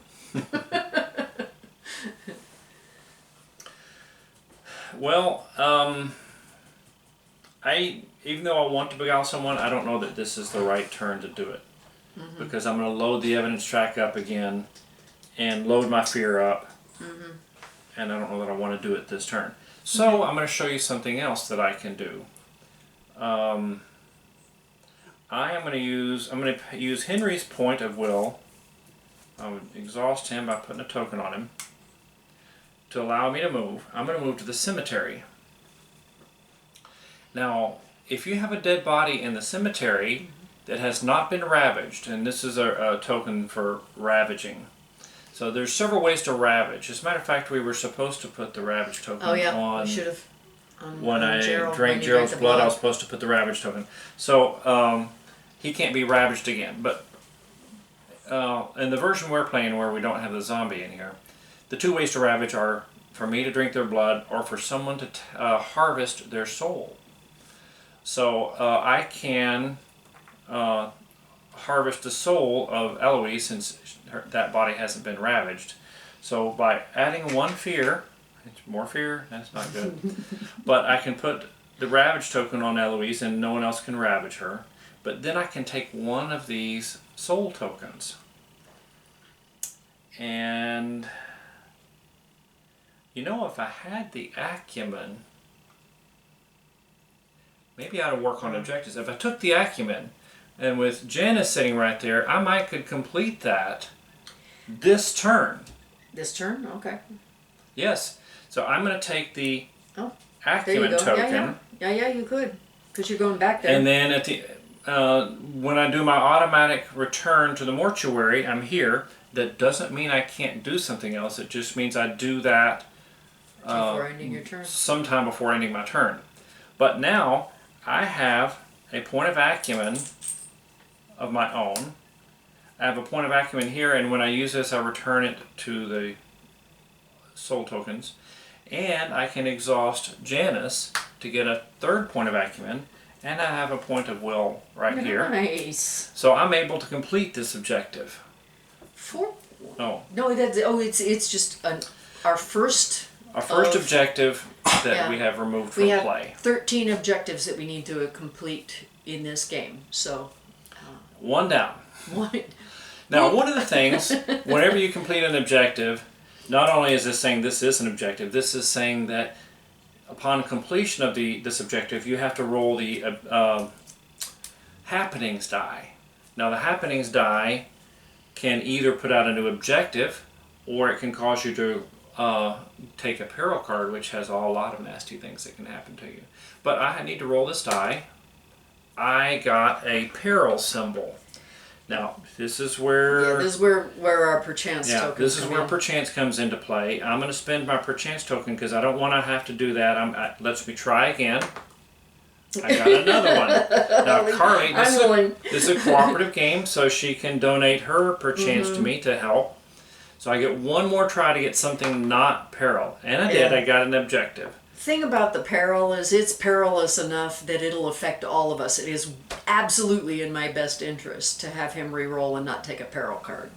Well, even though I want to beguile someone, I don't know that this is the right turn to do it. Because I'm going to load the evidence track up again and load my fear up. And I don't know that I want to do it this turn. So I'm going to show you something else that I can do. I'm going to use Henry's point of will. I would exhaust him by putting a token on him to allow me to move. I'm going to move to the cemetery. Now, if you have a dead body in the cemetery that has not been ravaged, and this is a token for ravaging. So there's several ways to ravage. As a matter of fact, we were supposed to put the ravage token Oh yeah, on. we should have. When I Gerald, drank Gerald's blood, I was supposed to put the ravage token. So he can't be ravaged again. But in the version we're playing where we don't have the zombie in here, the two ways to ravage are for me to drink their blood or for someone to harvest their soul. So I can harvest the soul of Eloise since that body hasn't been ravaged. So by adding one fear, it's more fear, that's not good. But I can put the ravage token on Eloise and no one else can ravage her. But then I can take one of these soul tokens. And you know, if I had the acumen, maybe I ought to work on objectives. If I took the acumen, and with Janice sitting right there, I might could complete that this turn. This turn? Okay. Yes. So I'm going to take the there you acumen go. token. Yeah, you could. Because you're going back there. And then at the when I do my automatic return to the mortuary, I'm here. That doesn't mean I can't do something else. It just means I do that before ending your turn. Sometime before ending my turn. But now I have a point of acumen of my own. I have a point of acumen here, and when I use this, I return it to the soul tokens. And I can exhaust Janice to get a third point of acumen, and I have a point of will right here. Nice. So I'm able to complete this objective. No, it's just our first. Our first objective that we have removed from play. 13 objectives that we need to complete in this game. So. One down. One. Now, one of the things, whenever you complete an objective, not only is this saying this is an objective, this is saying that upon completion of this objective, you have to roll the happenings die. Now, the happenings die can either put out a new objective, or it can cause you to take a peril card, which has a lot of nasty things that can happen to you. But I need to roll this die. I got a peril symbol. Now, this is where... Yeah, this is where our perchance token this is where perchance comes into play. I'm going to spend my perchance token because I don't want to have to do that. Let's me try again. I got another one. Now, Carly, this is a cooperative game, so she can donate her perchance to me to help. So I get one more try to get something not peril. And I did. I got an objective. Thing about the peril is it's perilous enough that it'll affect all of us. It is absolutely in my best interest to have him re-roll and not take a peril card.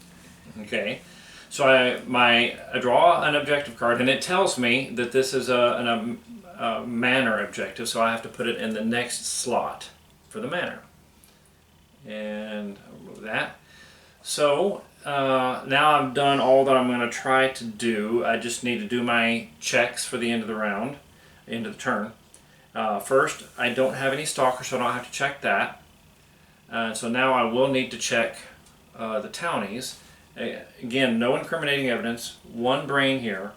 Okay. So I draw an objective card, and it tells me that this is a manor objective, so I have to put it in the next slot for the manor. And I'll remove that. So now I've done all that I'm going to try to do. I just need to do my checks for the end of the round, end of the turn. First, I don't have any stalker, so I don't have to check that. So now I will need to check the townies. Again, no incriminating evidence. One brain here.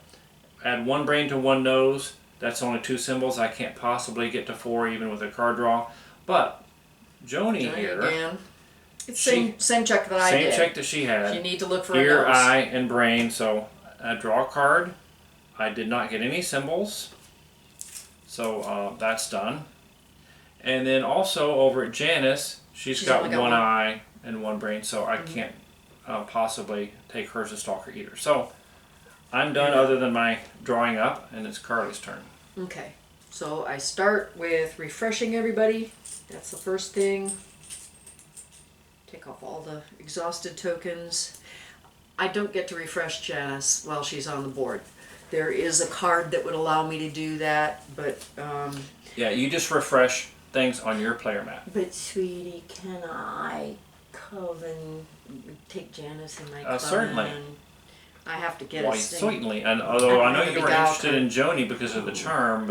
Add one brain to one nose. That's only 2 symbols. I can't possibly get to 4 even with a card draw. But Joni here... Again. It's same check that I did. Same check that she had. You need to look for ear, a nose. eye, and brain. So I draw a card. I did not get any symbols. So that's done. And then also over at Janice, she's got one eye and one brain. So I can't possibly take her as a stalker either. So I'm done other than my drawing up, and it's Carly's turn. Okay. So I start with refreshing everybody. That's the first thing. Take off all the exhausted tokens. I don't get to refresh Janice while she's on the board. There is a card that would allow me to do that, but... yeah, you just refresh things on your player map. But sweetie, can I coven take Janice in my clan? Certainly. I have to get Why, a sting. certainly. And although I know you were interested in Joni because of the charm,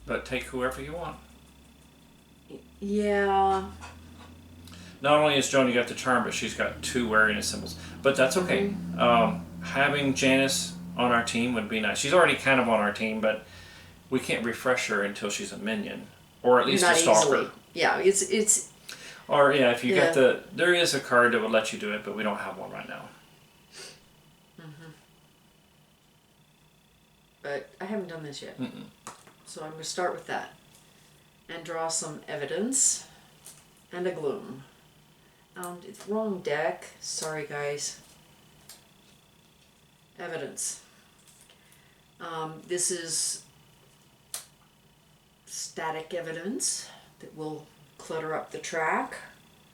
but take whoever you want. Yeah. Not only has Joni got the charm, but she's got 2 wariness symbols. But that's okay. Having Janice on our team would be nice. She's already kind of on our team, but we can't refresh her until she's a minion. Or at least a stalker. Easily. Yeah, it's... Or, yeah, if you got there is a card that would let you do it, but we don't have one right now. but I haven't done this yet. Mm-mm. So I'm going to start with that and draw some evidence and a gloom. It's wrong deck. Sorry, guys. Evidence. This is static evidence that will clutter up the track.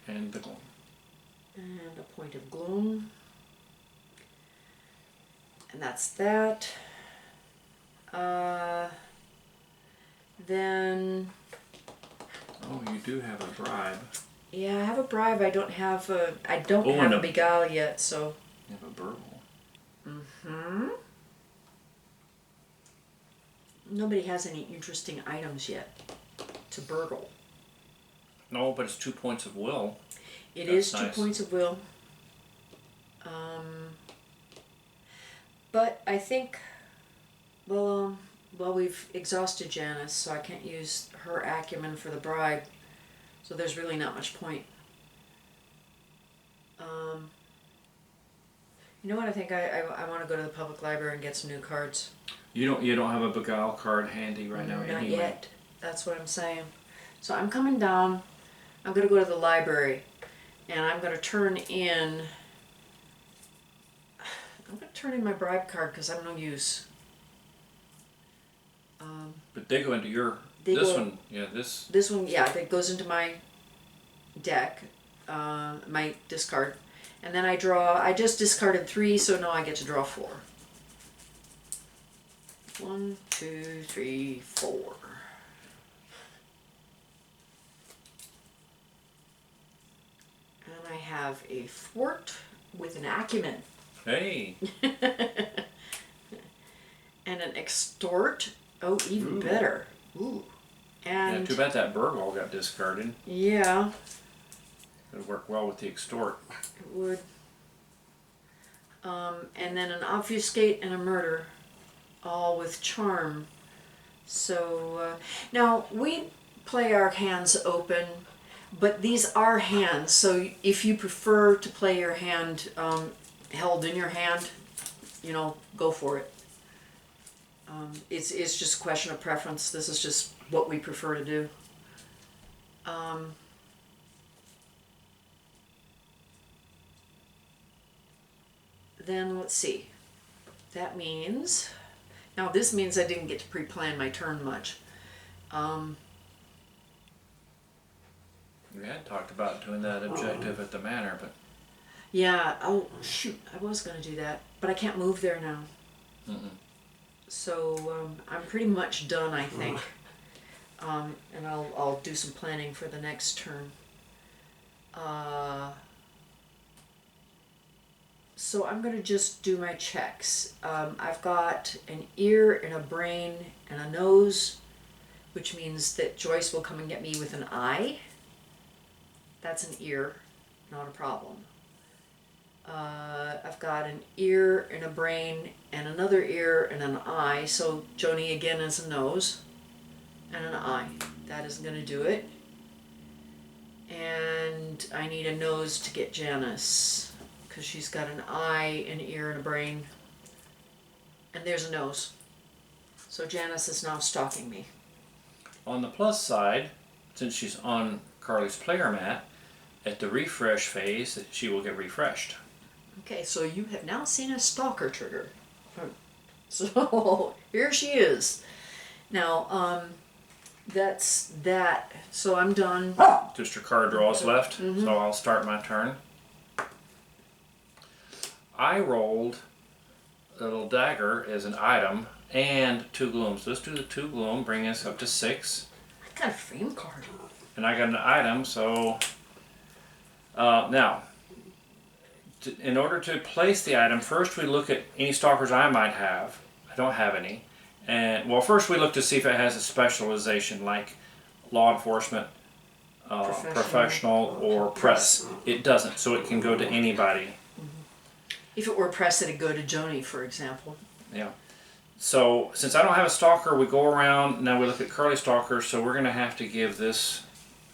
And the gloom. And a point of gloom. And that's that. Then... Oh, you do have a bribe. Yeah, I have a bribe. I don't have a and a beguile yet, so... You have a burgle. Mm-hmm. Nobody has any interesting items yet to burgle. No, but it's 2 points of will. It That's is 2 nice. points of will. But I think, well, we've exhausted Janice, so I can't use her acumen for the bribe. So there's really not much point. You know what? I think I want to go to the public library and get some new cards. You don't have a beguile card handy right now. Not anyway. yet. That's what I'm saying. So I'm coming down. I'm going to go to the library, and I'm going to turn in. I'm going to turn in my bribe card because I'm no use. But they go into your. One, yeah, this. This one, yeah, that goes into my deck, my discard, and then I draw. I just discarded 3, so now I get to draw 4. 1, 2, 3, 4. And I have a fort with an acumen. Hey. And an extort. Oh, even better. Ooh. And Yeah, too bad that burgle got discarded. yeah, It would work well with the extort. it would. And then an obfuscate and a murder, all with charm. So now we play our hands open, but these are hands. So if you prefer to play your hand held in your hand, go for it. It's just a question of preference. This is just what we prefer to do. Then let's see. That means... Now this means I didn't get to pre-plan my turn much. We had talked about doing that objective at the manor, but... Yeah, oh shoot, I was going to do that. But I can't move there now. Mm-mm. So I'm pretty much done, I think. And I'll do some planning for the next turn. So I'm going to just do my checks. I've got an ear and a brain and a nose, which means that Joyce will come and get me with an eye. That's an ear, not a problem. I've got an ear and a brain and another ear and an eye, so Joni again is a nose and an eye. That is going to do it. And I need a nose to get Janice, because she's got an eye, an ear, and a brain. And there's a nose. So Janice is now stalking me. On the plus side, since she's on Carly's player mat, at the refresh phase, she will get refreshed. Okay, so you have now seen a stalker trigger. So here she is. Now, that's that. So I'm done. Just her card draws left, so I'll start my turn. I rolled a little dagger as an item and 2 glooms. So let's do the 2 gloom, bring us up to 6. I got a frame card. And I got an item, so now, in order to place the item, first we look at any stalkers I might have. I don't have any. And well, first we look to see if it has a specialization like law enforcement, professional, or press. It doesn't, so it can go to anybody. If it were press, it'd go to Joni, for example. Yeah. So since I don't have a stalker, we go around. Now we look at Curly Stalker, so we're going to have to give this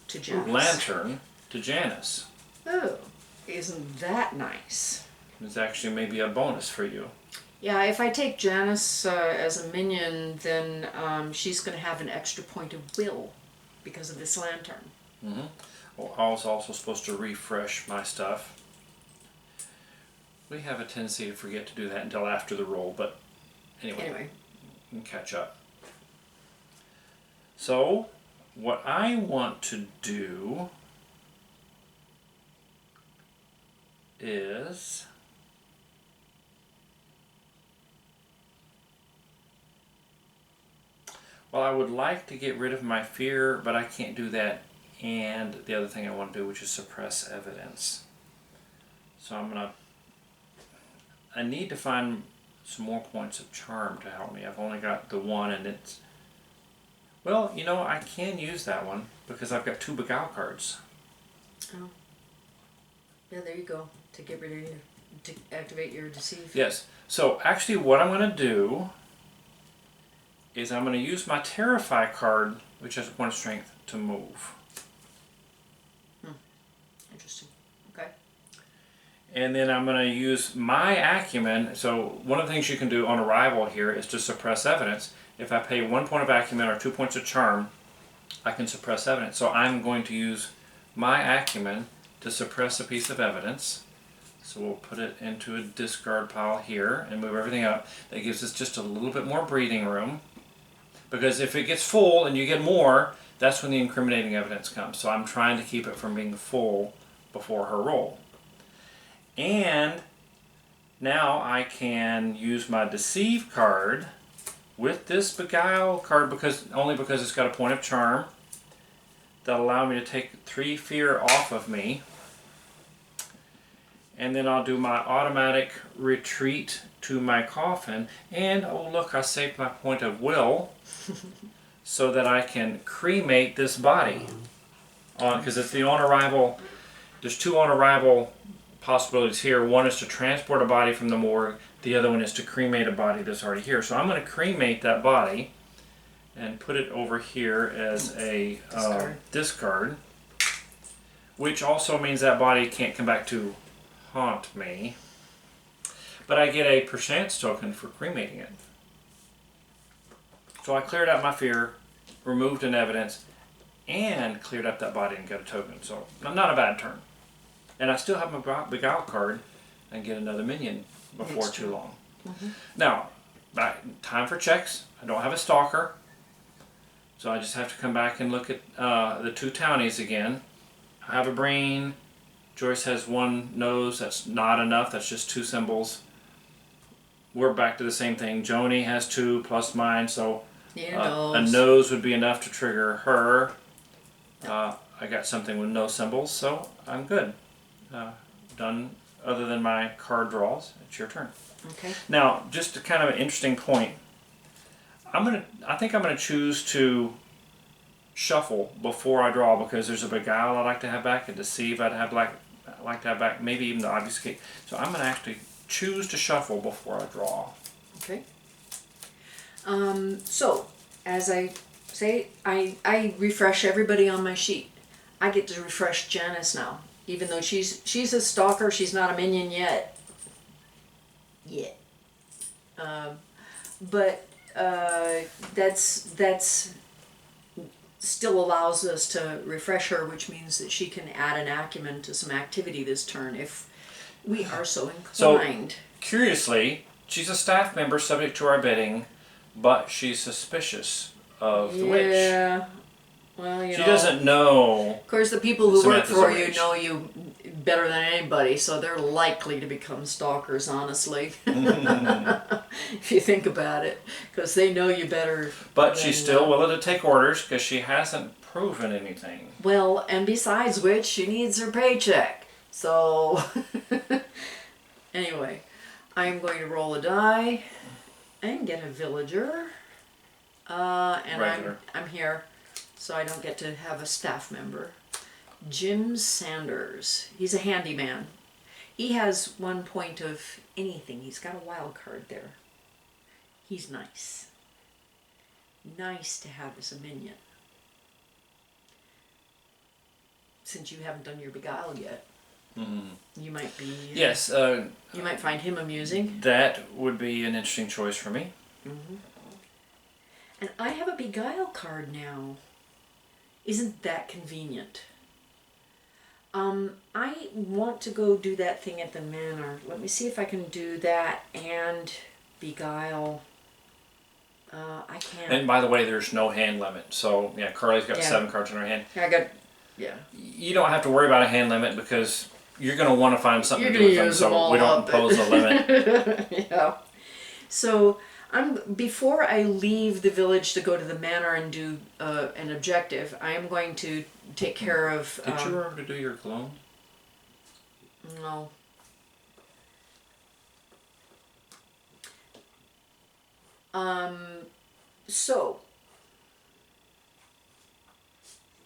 To Janice. lantern to Janice. Oh, isn't that nice? It's actually maybe a bonus for you. Yeah, if I take Janice as a minion, then she's going to have an extra point of will because of this lantern. Mm-hmm. Well, I was also supposed to refresh my stuff. We have a tendency to forget to do that until after the roll, but anyway. You can catch up. So, what I want to do is well, I would like to get rid of my fear, but I can't do that. And the other thing I want to do, which is suppress evidence. So I need to find some more points of charm to help me. I've only got the one, and it's, well, you know, I can use that one because I've got 2 Beguile cards. Oh. Yeah, there you go. To get rid of your, to activate your deceive. Yes. So actually what I'm going to do is I'm going to use my Terrify card, which has a point of strength, to move. Interesting. Okay. And then I'm going to use my acumen. So one of the things you can do on arrival here is to suppress evidence. If I pay 1 point of acumen or 2 points of charm, I can suppress evidence. So I'm going to use my acumen to suppress a piece of evidence. So we'll put it into a discard pile here and move everything up. That gives us just a little bit more breathing room. Because if it gets full and you get more, that's when the incriminating evidence comes. So I'm trying to keep it from being full before her roll. And now I can use my Deceive card with this Beguile card only because it's got a point of charm that allow me to take 3 fear off of me. And then I'll do my automatic retreat to my coffin. And oh look, I saved my point of will so that I can cremate this body. Because it's the on arrival, there's 2 on arrival possibilities here. One is to transport a body from the morgue. The other one is to cremate a body that's already here. So I'm going to cremate that body and put it over here as a discard. Which also means that body can't come back to haunt me. But I get a perchance token for cremating it. So I cleared out my fear, removed an evidence, and cleared up that body and got a token. So not a bad turn. And I still have my Beguile card and get another minion before too long. Mm-hmm. Now, time for checks. I don't have a stalker. So I just have to come back and look at the 2 townies again. I have a brain. Joyce has 1 nose. That's not enough. That's just 2 symbols. We're back to the same thing. Joni has 2 plus mine. So a nose would be enough to trigger her. I got something with no symbols, so I'm good. Done other than my card draws. It's your turn. Okay. Now, just a kind of an interesting point. I think I'm gonna choose to shuffle before I draw because there's a Beguile I'd like to have back, a Deceive I'd like to have back, maybe even the Obfuscate. So I'm gonna actually choose to shuffle before I draw. Okay. So as I say, I refresh everybody on my sheet. I get to refresh Janice now. Even though she's a stalker, she's not a minion yet. Yet. But that's still allows us to refresh her, which means that she can add an acumen to some activity this turn if we are so inclined. So, curiously, she's a staff member subject to our bidding, but she's suspicious of the witch. Yeah. Well, she doesn't know. Of course, the people who work for you witch. know you better than anybody, so they're likely to become stalkers, honestly. If you think about it, because they know you better. But she's still willing to take orders because she hasn't proven anything. Well, and besides which, she needs her paycheck. So, anyway, I'm going to roll a die and get a villager. And I'm here, so I don't get to have a staff member. Jim Sanders. He's a handyman. He has 1 point of anything. He's got a wild card there. He's nice. Nice to have as a minion. Since you haven't done your Beguile yet. You might be. Yes. You might find him amusing. That would be an interesting choice for me. And I have a Beguile card now. Isn't that convenient? I want to go do that thing at the manor. Let me see if I can do that and Beguile. I can't. And by the way, there's no hand limit. So yeah, Carly's got 7 cards in her hand. I got. Yeah. You don't have to worry about a hand limit because you're going to want to find something You're to do with them. use them So all we don't up. impose a limit. Yeah. So before I leave the village to go to the manor and do an objective, I am going to take care of. Did you remember to do your cologne? No. So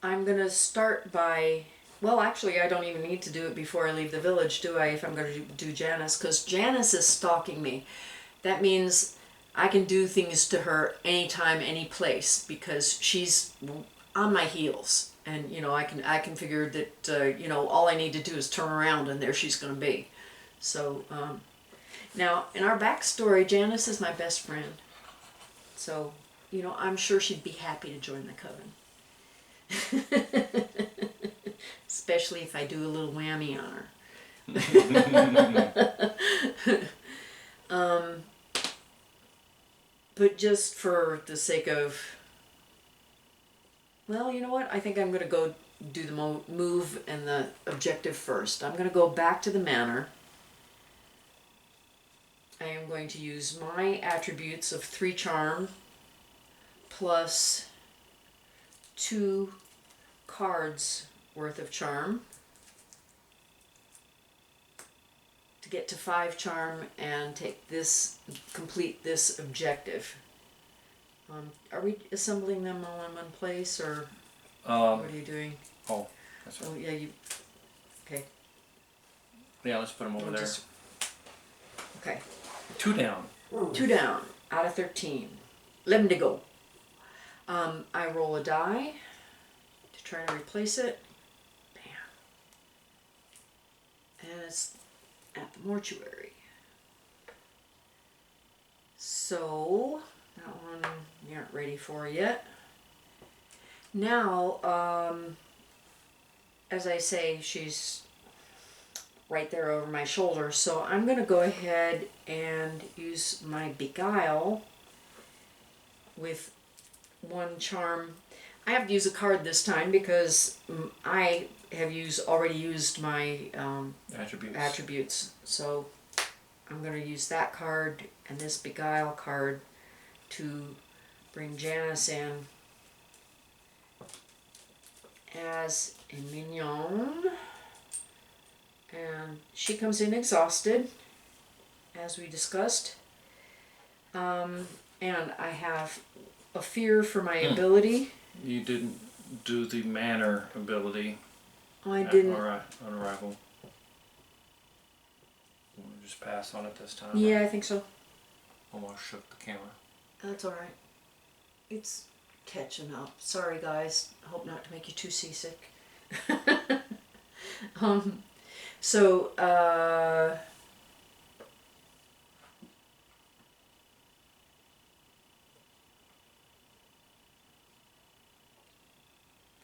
I'm gonna start by. Well, actually, I don't even need to do it before I leave the village, do I? If I'm going to do Janice, because Janice is stalking me. That means I can do things to her anytime, any place, because she's on my heels, and you know I can figure that you know all I need to do is turn around and there she's going to be. So now in our backstory, Janice is my best friend. So you know I'm sure she'd be happy to join the coven. Especially if I do a little whammy on her. But just for the sake of, well, you know what? I think I'm going to go do the move and the objective first. I'm going to go back to the manor. I am going to use my attributes of 3 charm plus 2 cards worth of charm to get to 5 charm and complete this objective. Are we assembling them all in one place, or what are you doing? Oh, that's right. Oh yeah, you. Okay. Yeah, let's put them over there. Okay. 2 down. 2 down out of 13. 11 to go. I roll a die to try to replace it. Bam. And it's at the mortuary. So, that one you aren't ready for yet. Now, as I say, she's right there over my shoulder, so I'm going to go ahead and use my Beguile with 1 charm. I have to use a card this time because I have already used my attributes. So I'm going to use that card and this Beguile card to bring Janice in as a mignon. And she comes in exhausted, as we discussed. And I have a fear for my ability. You didn't do the manor ability. Oh, I didn't. On arrival. We'll just pass on it this time. Yeah, I think so. Almost shook the camera. That's alright. It's catching up. Sorry guys. I hope not to make you too seasick. So,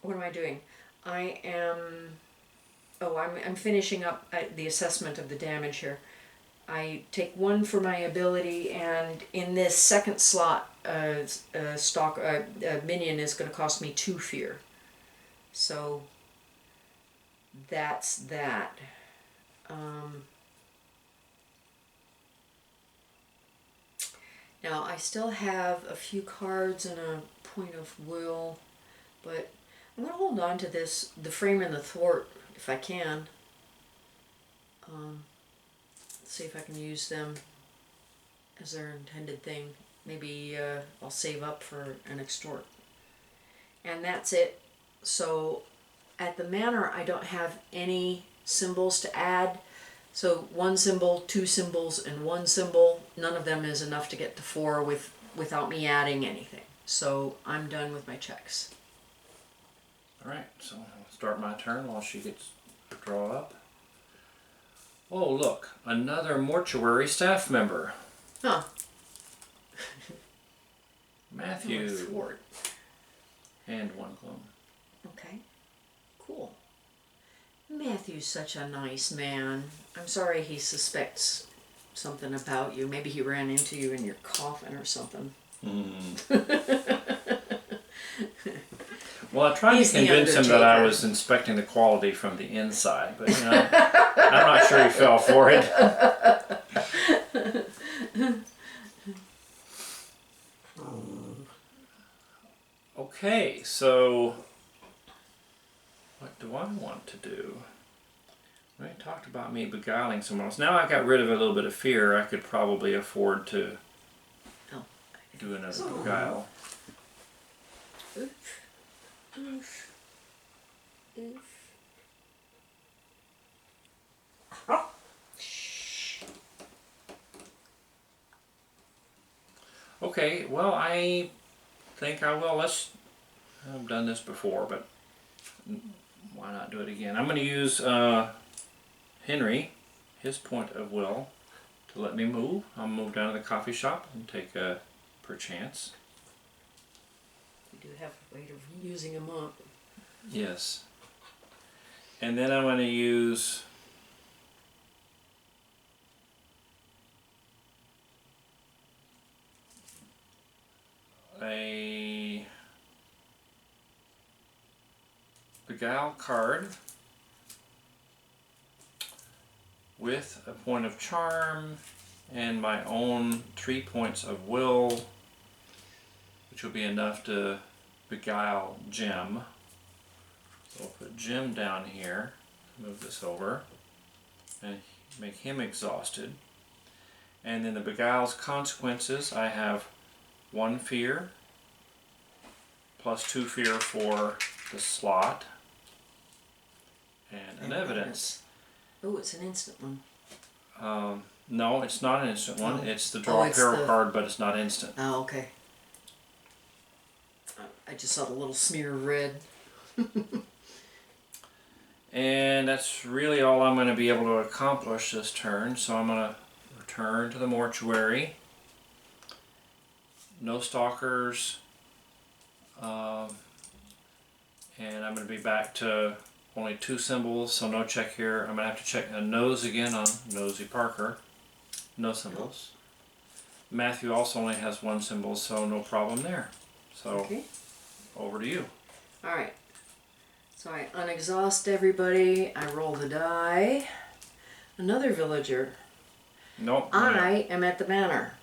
what am I doing? I'm finishing up the assessment of the damage here. I take 1 for my ability, and in this second slot, minion is going to cost me 2 fear. So that's that. Now I still have a few cards and a point of will, but I'm going to hold on to the frame and the thwart if I can. See if I can use them as their intended thing. Maybe I'll save up for an extort. And that's it. So at the manor I don't have any symbols to add. So 1 symbol, 2 symbols, and 1 symbol. None of them is enough to get to 4 without me adding anything. So I'm done with my checks. Alright, so I'll start my turn while she gets to draw up. Oh, look, another mortuary staff member. Huh. Matthew. Thwart. And one gloom. Okay. Cool. Matthew's such a nice man. I'm sorry he suspects something about you. Maybe he ran into you in your coffin or something. Well, I tried He's to the convince him that I Undertaker. was inspecting the quality from the inside, but you know, I'm not sure he fell for it. Okay, so what do I want to do? We talked about me beguiling someone else. Now I got rid of a little bit of fear, I could probably afford to Oh. do another beguile. Oof. Oof. Oof. Shh. Okay, well, I think I will. I've done this before, but why not do it again? I'm going to use Henry, his point of will, to let me move. I'll move down to the coffee shop and take a perchance. You do have a way of using them up. Yes. And then I'm going to use a beguile card with a point of charm and my own 3 points of will, which will be enough to beguile Jim. So I'll put Jim down here, move this over, and make him exhausted. And then the beguile's consequences, I have 1 fear, plus 2 fear for the slot, and an evidence. Oh, it's an instant one. No, it's not an instant one. Oh. It's the draw it's peril the- card, but it's not instant. Oh, okay. I just saw the little smear of red. And that's really all I'm going to be able to accomplish this turn. So I'm going to return to the mortuary. No stalkers. And I'm going to be back to only 2 symbols, so no check here. I'm going to have to check a nose again on Nosy Parker. No symbols. Matthew also only has 1 symbol, so no problem there. So Okay. over to you. Alright. So I unexhaust everybody. I roll the die. Another villager. Nope. I am at the manor.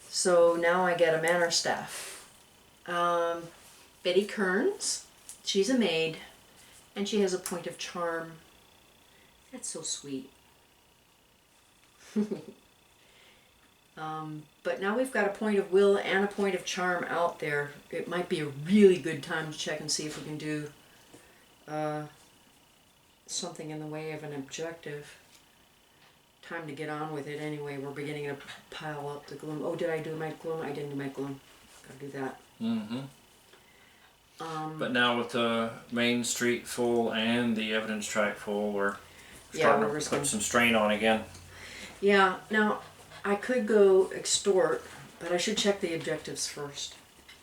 So now I get a manor staff. Betty Kearns. She's a maid. And she has a point of charm. That's so sweet. But now we've got a point of will and a point of charm out there. It might be a really good time to check and see if we can do something in the way of an objective. Time to get on with it anyway. We're beginning to pile up the gloom. Oh, did I do my gloom? I didn't do my gloom. Gotta do that. Mm-hmm. But now with the main street full and the evidence track full, we're starting to put some strain on again. Yeah, now I could go extort, but I should check the objectives first.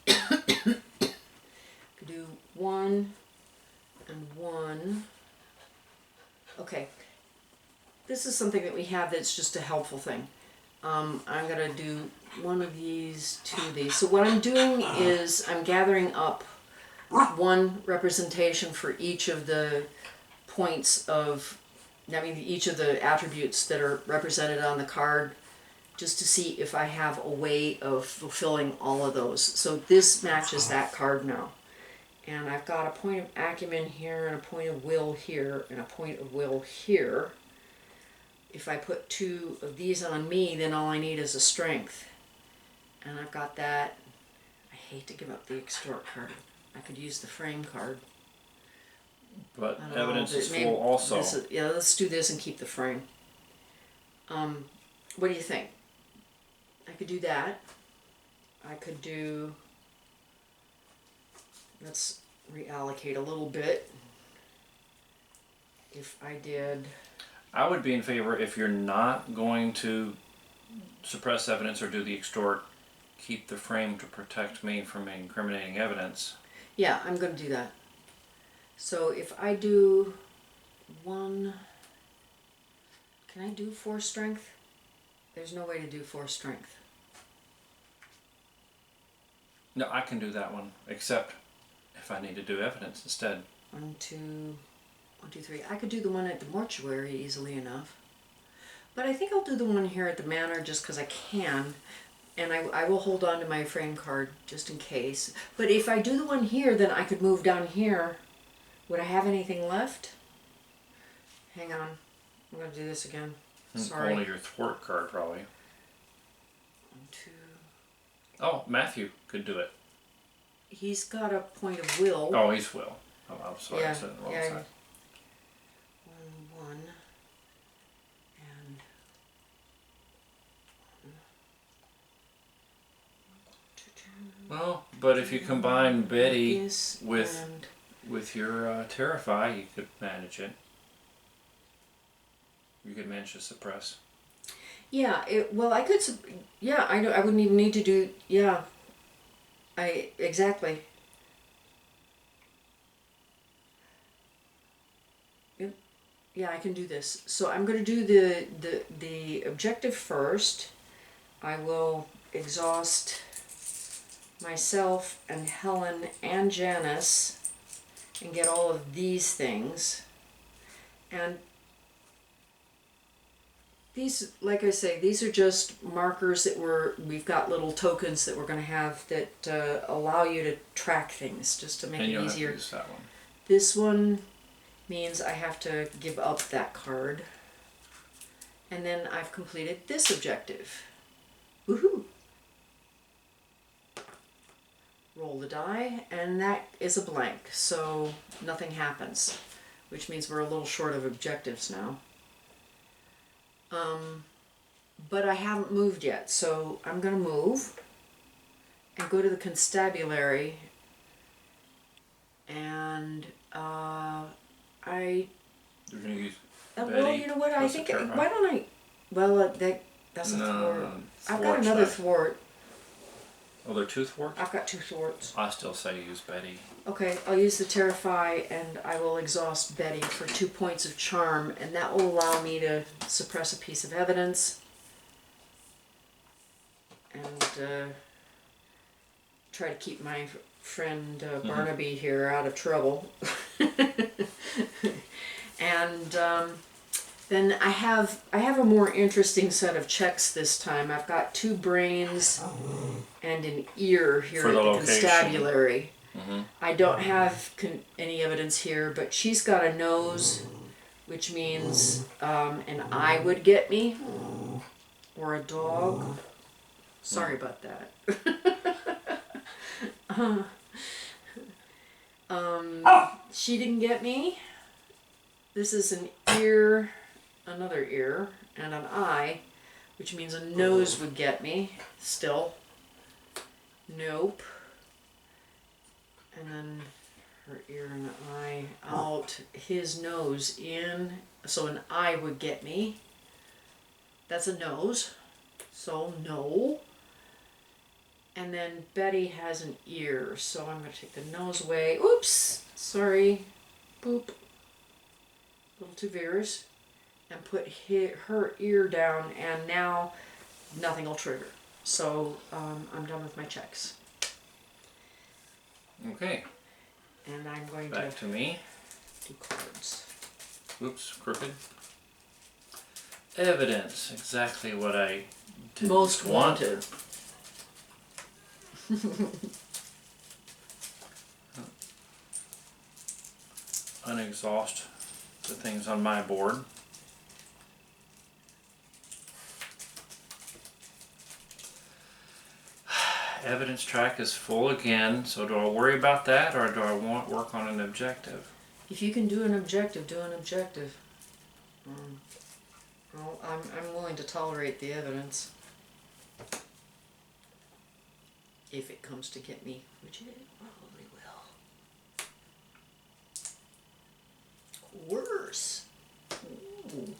Could do 1 and 1. Okay. This is something that we have that's just a helpful thing. I'm going to do 1 of these, 2 of these. So what I'm doing is I'm gathering up 1 representation for each of the points of, I mean, each of the attributes that are represented on the card, just to see if I have a way of fulfilling all of those. So this matches that card now. And I've got a point of acumen here, and a point of will here, and a point of will here. If I put 2 of these on me, then all I need is a strength. And I've got that. I hate to give up the extort card. I could use the frame card. But evidence is full also. Yeah, let's do this and keep the frame. What do you think? I could do that. I could do... Let's reallocate a little bit. If I did... I would be in favor if you're not going to suppress evidence or do the extort, keep the frame to protect me from incriminating evidence. Yeah, I'm going to do that. So if I do 1, can I do 4 strength? There's no way to do 4 strength. No, I can do that one, except if I need to do evidence instead. 1, 2, 1, 2, 3. I could do the one at the mortuary easily enough. But I think I'll do the one here at the manor just because I can. And I will hold on to my frame card just in case. But if I do the one here, then I could move down here. Would I have anything left? Hang on. I'm going to do this again. Sorry. Only your thwart card, probably. 1, 2. Oh, Matthew could do it. He's got a point of will. Oh, he's Will. Oh, I'm sorry, Yeah, I said it the wrong yeah. side. 1, 1. And 2, 2. Well, but if you combine Betty This with and with your Terrify, you could manage it. You could manage to suppress. yeah, well, I could. Yeah, I wouldn't even need to do. Yeah, exactly. Yep. Yeah, I can do this. So I'm going to do the objective first. I will exhaust myself and Helen and Janice and get all of these things. And these, like I say, these are just markers that we've got little tokens that we're going to have that allow you to track things just to make And it you'll easier. have to use that one. This one means I have to give up that card. And then I've completed this objective. Woohoo! Roll the die, and that is a blank, so nothing happens, which means we're a little short of objectives now. But I haven't moved yet, so I'm going to move and go to the constabulary, and You're going to use well, Betty you know what? I plus think the Terrify? why don't I? Well, that's a thwart. I've got thwart's another left. thwart. Oh, there are 2 thwarts? I've got 2 thwarts. I still say use Betty. Okay, I'll use the Terrify, and I will exhaust Betty for 2 points of charm, and that will allow me to suppress a piece of evidence and try to keep my friend Barnaby here out of trouble. And then I have a more interesting set of checks this time. I've got 2 brains and an ear here For at the the location. constabulary. Mm-hmm. I don't have any evidence here, but she's got a nose, which means an eye would get me, or a dog. Sorry about that. She didn't get me. This is an ear, another ear, and an eye, which means a nose would get me. Still. Nope. And then her ear and eye out, his nose in, so an eye would get me. That's a nose, so no. And then Betty has an ear, so I'm going to take the nose away. Oops, sorry. Boop. Little two veers. And put her ear down, and now nothing will trigger. So I'm done with my checks. Okay, And I'm going back to me. do cards. Oops, crooked. Evidence, exactly what I didn't Most want. wanted. Unexhaust the things on my board. Evidence track is full again, so do I worry about that, or do I want work on an objective? If you can do an objective, do an objective. Well, I'm willing to tolerate the evidence. If it comes to get me, which it probably will. Worse. Ooh.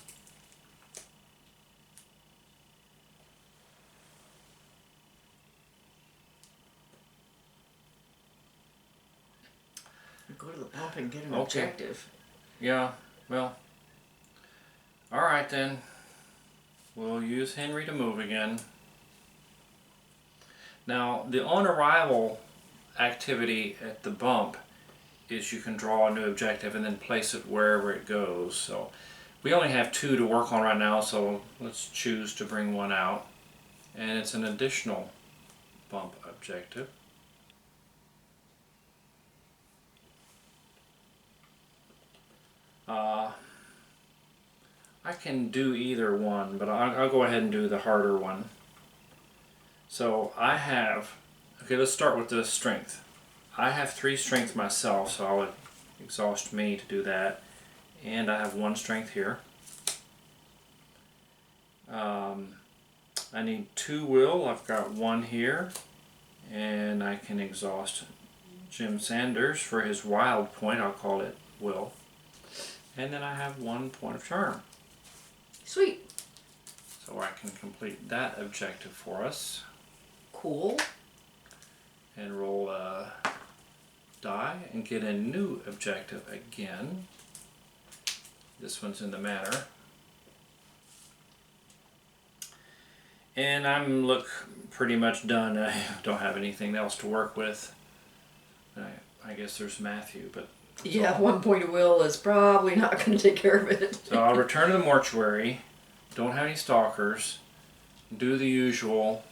go to the bump and get an Okay. objective. Yeah, well, all right then. We'll use Henry to move again. Now, the on arrival activity at the bump is you can draw a new objective and then place it wherever it goes. So we only have 2 to work on right now, so let's choose to bring one out. And it's an additional bump objective. I can do either one, but I'll go ahead and do the harder one. So I have, okay, let's start with the strength. I have 3 strength myself, so I'll exhaust me to do that. And I have 1 strength here. I need 2 will, I've got 1 here. And I can exhaust Jim Sanders for his wild point, I'll call it will. And then I have 1 point of charm. Sweet. So I can complete that objective for us. Cool. And roll a die and get a new objective again. This one's in the manor. And I'm pretty much done. I don't have anything else to work with. I guess there's Matthew, but yeah, 1 point of will is probably not going to take care of it. so I'll return to the mortuary. Don't have any stalkers. Do the usual.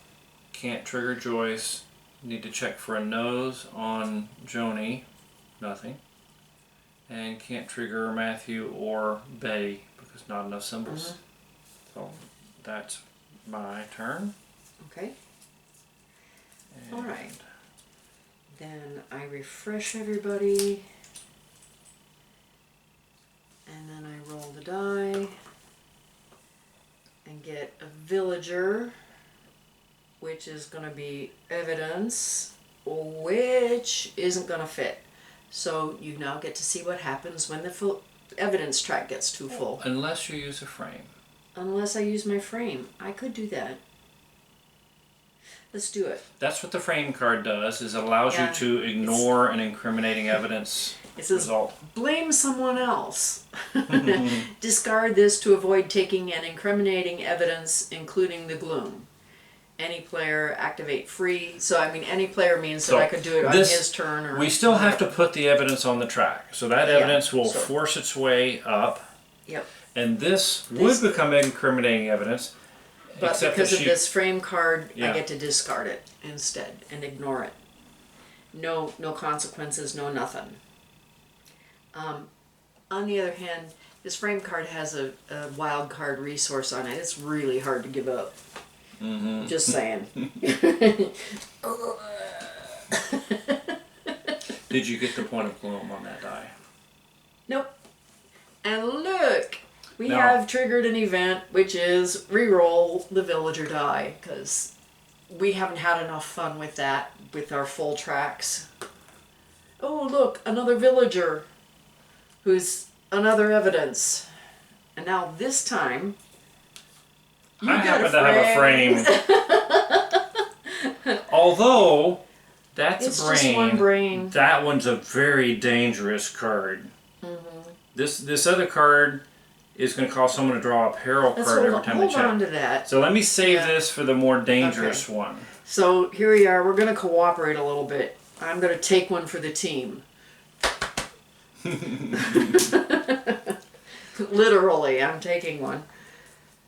Can't trigger Joyce. Need to check for a nose on Joni. Nothing. And can't trigger Matthew or Betty because not enough symbols. So that's my turn. Okay. And All right. Then I refresh everybody. And then I roll the die and get a villager, which is going to be evidence, which isn't going to fit. So you now get to see what happens when the evidence track gets too full. Unless you use a frame. Unless I use my frame. I could do that. Let's do it. That's what the frame card does, is it allows you to ignore an incriminating evidence It says, result. blame someone else. Discard this to avoid taking an incriminating evidence, including the gloom. Any player activate free. So, I mean, any player means that I could do it on his turn. Or we still have to put the evidence on the track. So that evidence will force its way up. Yep. And this would become incriminating evidence. But because of this frame card, Yeah. I get to discard it instead and ignore it. No consequences, no nothing. On the other hand, this frame card has a wild card resource on it. It's really hard to give up. Mm-hmm. Just saying. Did you get the point of gloom on that die? Nope. And look, we No. have triggered an event, which is re-roll the villager die, because we haven't had enough fun with that with our full tracks. Oh, look, another villager who's another evidence. And now this time, you I got happen to have a frame. Although, that's It's a brain. just one brain. That one's a very dangerous card. Mm-hmm. This other card is going to cause someone to draw a peril Let's card every time they hold check. on to that. So let me save Yeah. this for the more dangerous one. So here we are. We're going to cooperate a little bit. I'm going to take one for the team. Literally, I'm taking one.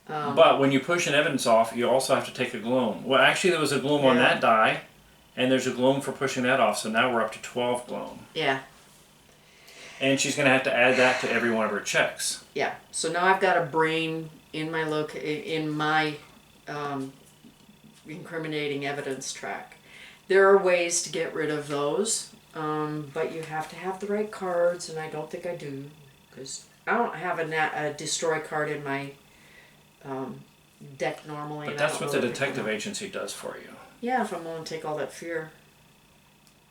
But when you push an evidence off, you also have to take a gloom. Well, actually, there was a gloom on Yeah. that die, and there's a gloom for pushing that off. So now we're up to 12 gloom. Yeah. And she's going to have to add that to every one of her checks. Yeah. So now I've got a brain in my incriminating evidence track. There are ways to get rid of those, but you have to have the right cards, and I don't think I do, because I don't have a destroy card in my deck normally. But and that's I don't what the really pick detective them up. agency does for you. Yeah, if I'm willing to take all that fear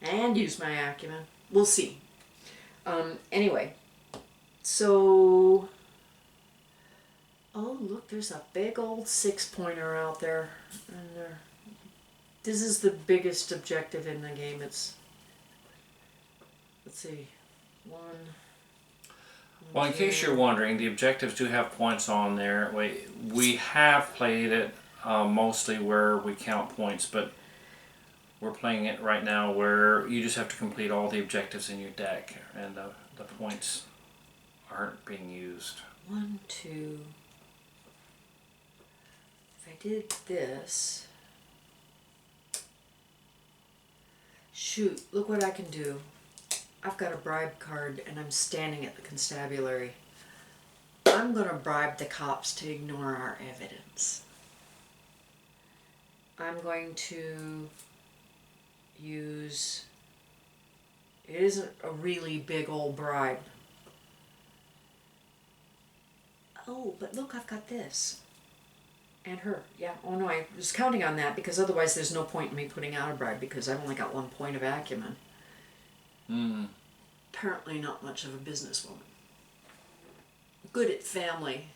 and use my acumen. We'll see. Anyway, so... Oh, look, there's a big old 6-pointer out there. And this is the biggest objective in the game. It's... Let's see. 1. Well, in case you're wondering, the objectives do have points on there. We have played it mostly where we count points, but we're playing it right now where you just have to complete all the objectives in your deck, and the points aren't being used. 1, 2. If I did this, shoot, look what I can do. I've got a bribe card and I'm standing at the constabulary. I'm going to bribe the cops to ignore our evidence. I'm going to use, it isn't a really big old bribe. Oh, but look, I've got this. And her, yeah. Oh no, I was counting on that because otherwise there's no point in me putting out a bribe because I've only got 1 point of acumen. Apparently not much of a businesswoman. Good at family,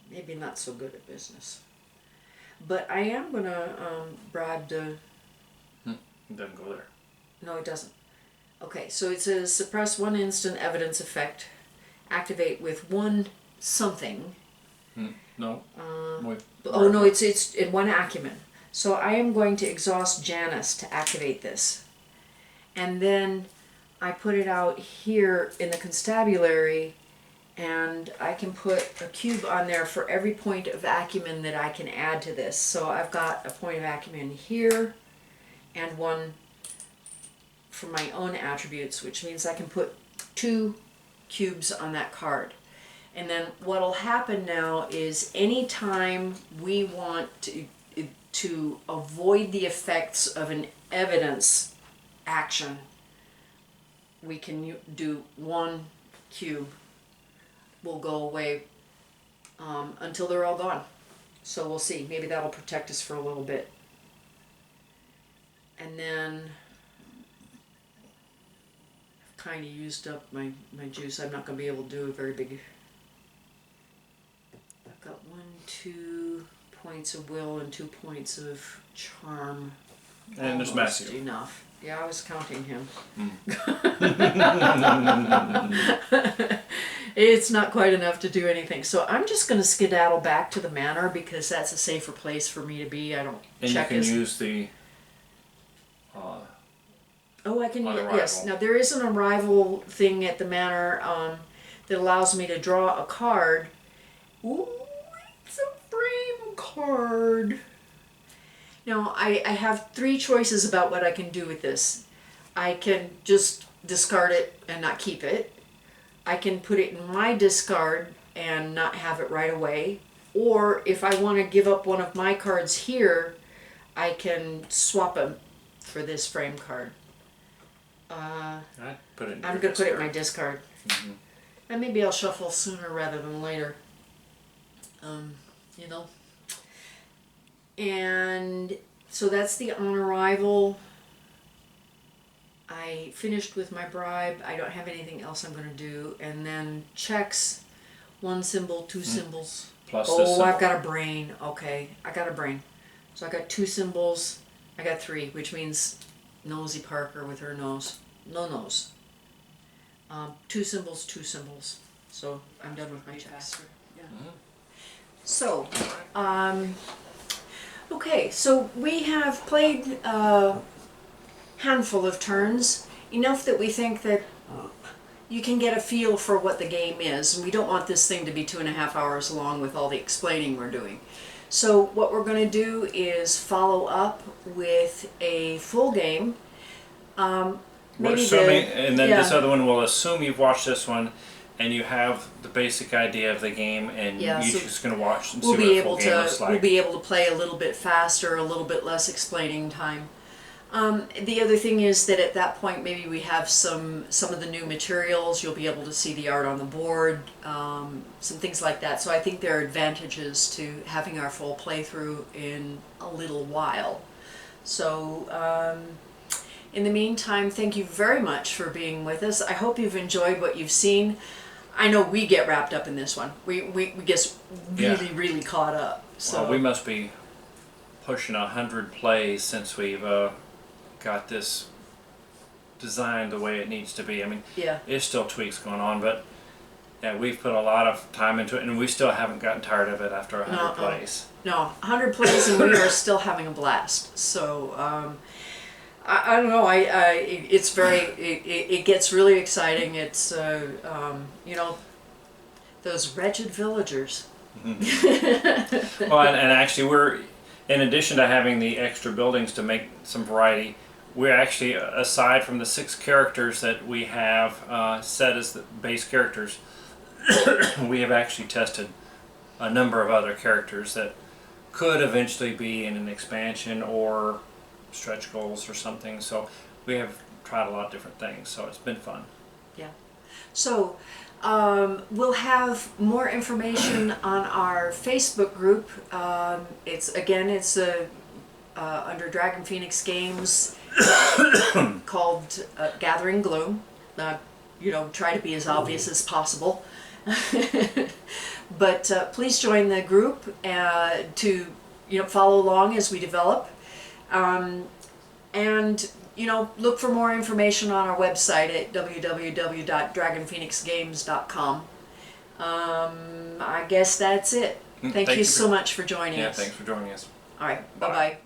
maybe not so good at business. But I am going to bribe the... It doesn't go there. No, it doesn't. Okay, so it says suppress 1 instant evidence effect, activate with 1 something. No. Oh no, it's in 1 acumen. So I am going to exhaust Janus to activate this. And then I put it out here in the constabulary, and I can put a cube on there for every point of acumen that I can add to this. So I've got a point of acumen here and 1 for my own attributes, which means I can put 2 cubes on that card. And then what'll happen now is anytime we want to avoid the effects of an evidence action, we can do 1 cube will go away until they're all gone. So we'll see. Maybe that'll protect us for a little bit. And then I've kind of used up my juice. I'm not going to be able to do a very big... I've got 1, 2 points of will and 2 points of charm. And there's Matthew. Enough. Yeah, I was counting him. It's not quite enough to do anything. So I'm just going to skedaddle back to the manor because that's a safer place for me to be. I don't and check you can use the... oh, I can use... arrival. Yes. Now, there is an arrival thing at the manor that allows me to draw a card. Ooh, it's a frame card. Now, I have 3 choices about what I can do with this. I can just discard it and not keep it. I can put it in my discard and not have it right away. Or if I want to give up one of my cards here, I can swap them for this frame card. I'm going to put it in my discard. Mm-hmm. And maybe I'll shuffle sooner rather than later. You know. And so that's the on arrival. I finished with my bribe. I don't have anything else I'm going to do. And then checks, 1 symbol, 2 symbols. Plus this symbol. I've got a brain. Okay, I got a brain. So I got 2 symbols. I got 3, which means Nosy Parker with her nose. No nose. 2 symbols, 2 symbols. So I'm done with my checks. Yeah. So, okay, so we have played a handful of turns, enough that we think that you can get a feel for what the game is. And we don't want this thing to be 2.5 hours long with all the explaining we're doing. So what we're going to do is follow up with a full game. We're assuming, and then this other one will assume you've watched this one and you have the basic idea of the game, and you're just going to watch and see what a full game looks like. We'll be able to play a little bit faster, a little bit less explaining time. The other thing is that at that point maybe we have some of the new materials. You'll be able to see the art on the board, some things like that. So I think there are advantages to having our full playthrough in a little while. So in the meantime, thank you very much for being with us. I hope you've enjoyed what you've seen. I know we get wrapped up in this one. We get really caught up. So well, we must be pushing 100 plays since we've got this designed the way it needs to be. I mean, Yeah. there's still tweaks going on, but yeah, we've put a lot of time into it, and we still haven't gotten tired of it after 100 plays. No, 100 plays and we are still having a blast. So I don't know. It's very. It gets really exciting. It's you know, those wretched villagers. Well, and actually, we're in addition to having the extra buildings to make some variety, we're actually, aside from the 6 characters that we have set as the base characters, we have actually tested a number of other characters that could eventually be in an expansion or stretch goals or something. So we have tried a lot of different things. So it's been fun. Yeah. So we'll have more information on our Facebook group. It's under Dragon Phoenix Games called Gathering Gloom. You know, try to be as obvious as possible. But please join the group to follow along as we develop, and look for more information on our website at www.dragonphoenixgames.com. I guess that's it. Thank you so much for joining us. Yeah, thanks for joining us. All right, bye-bye.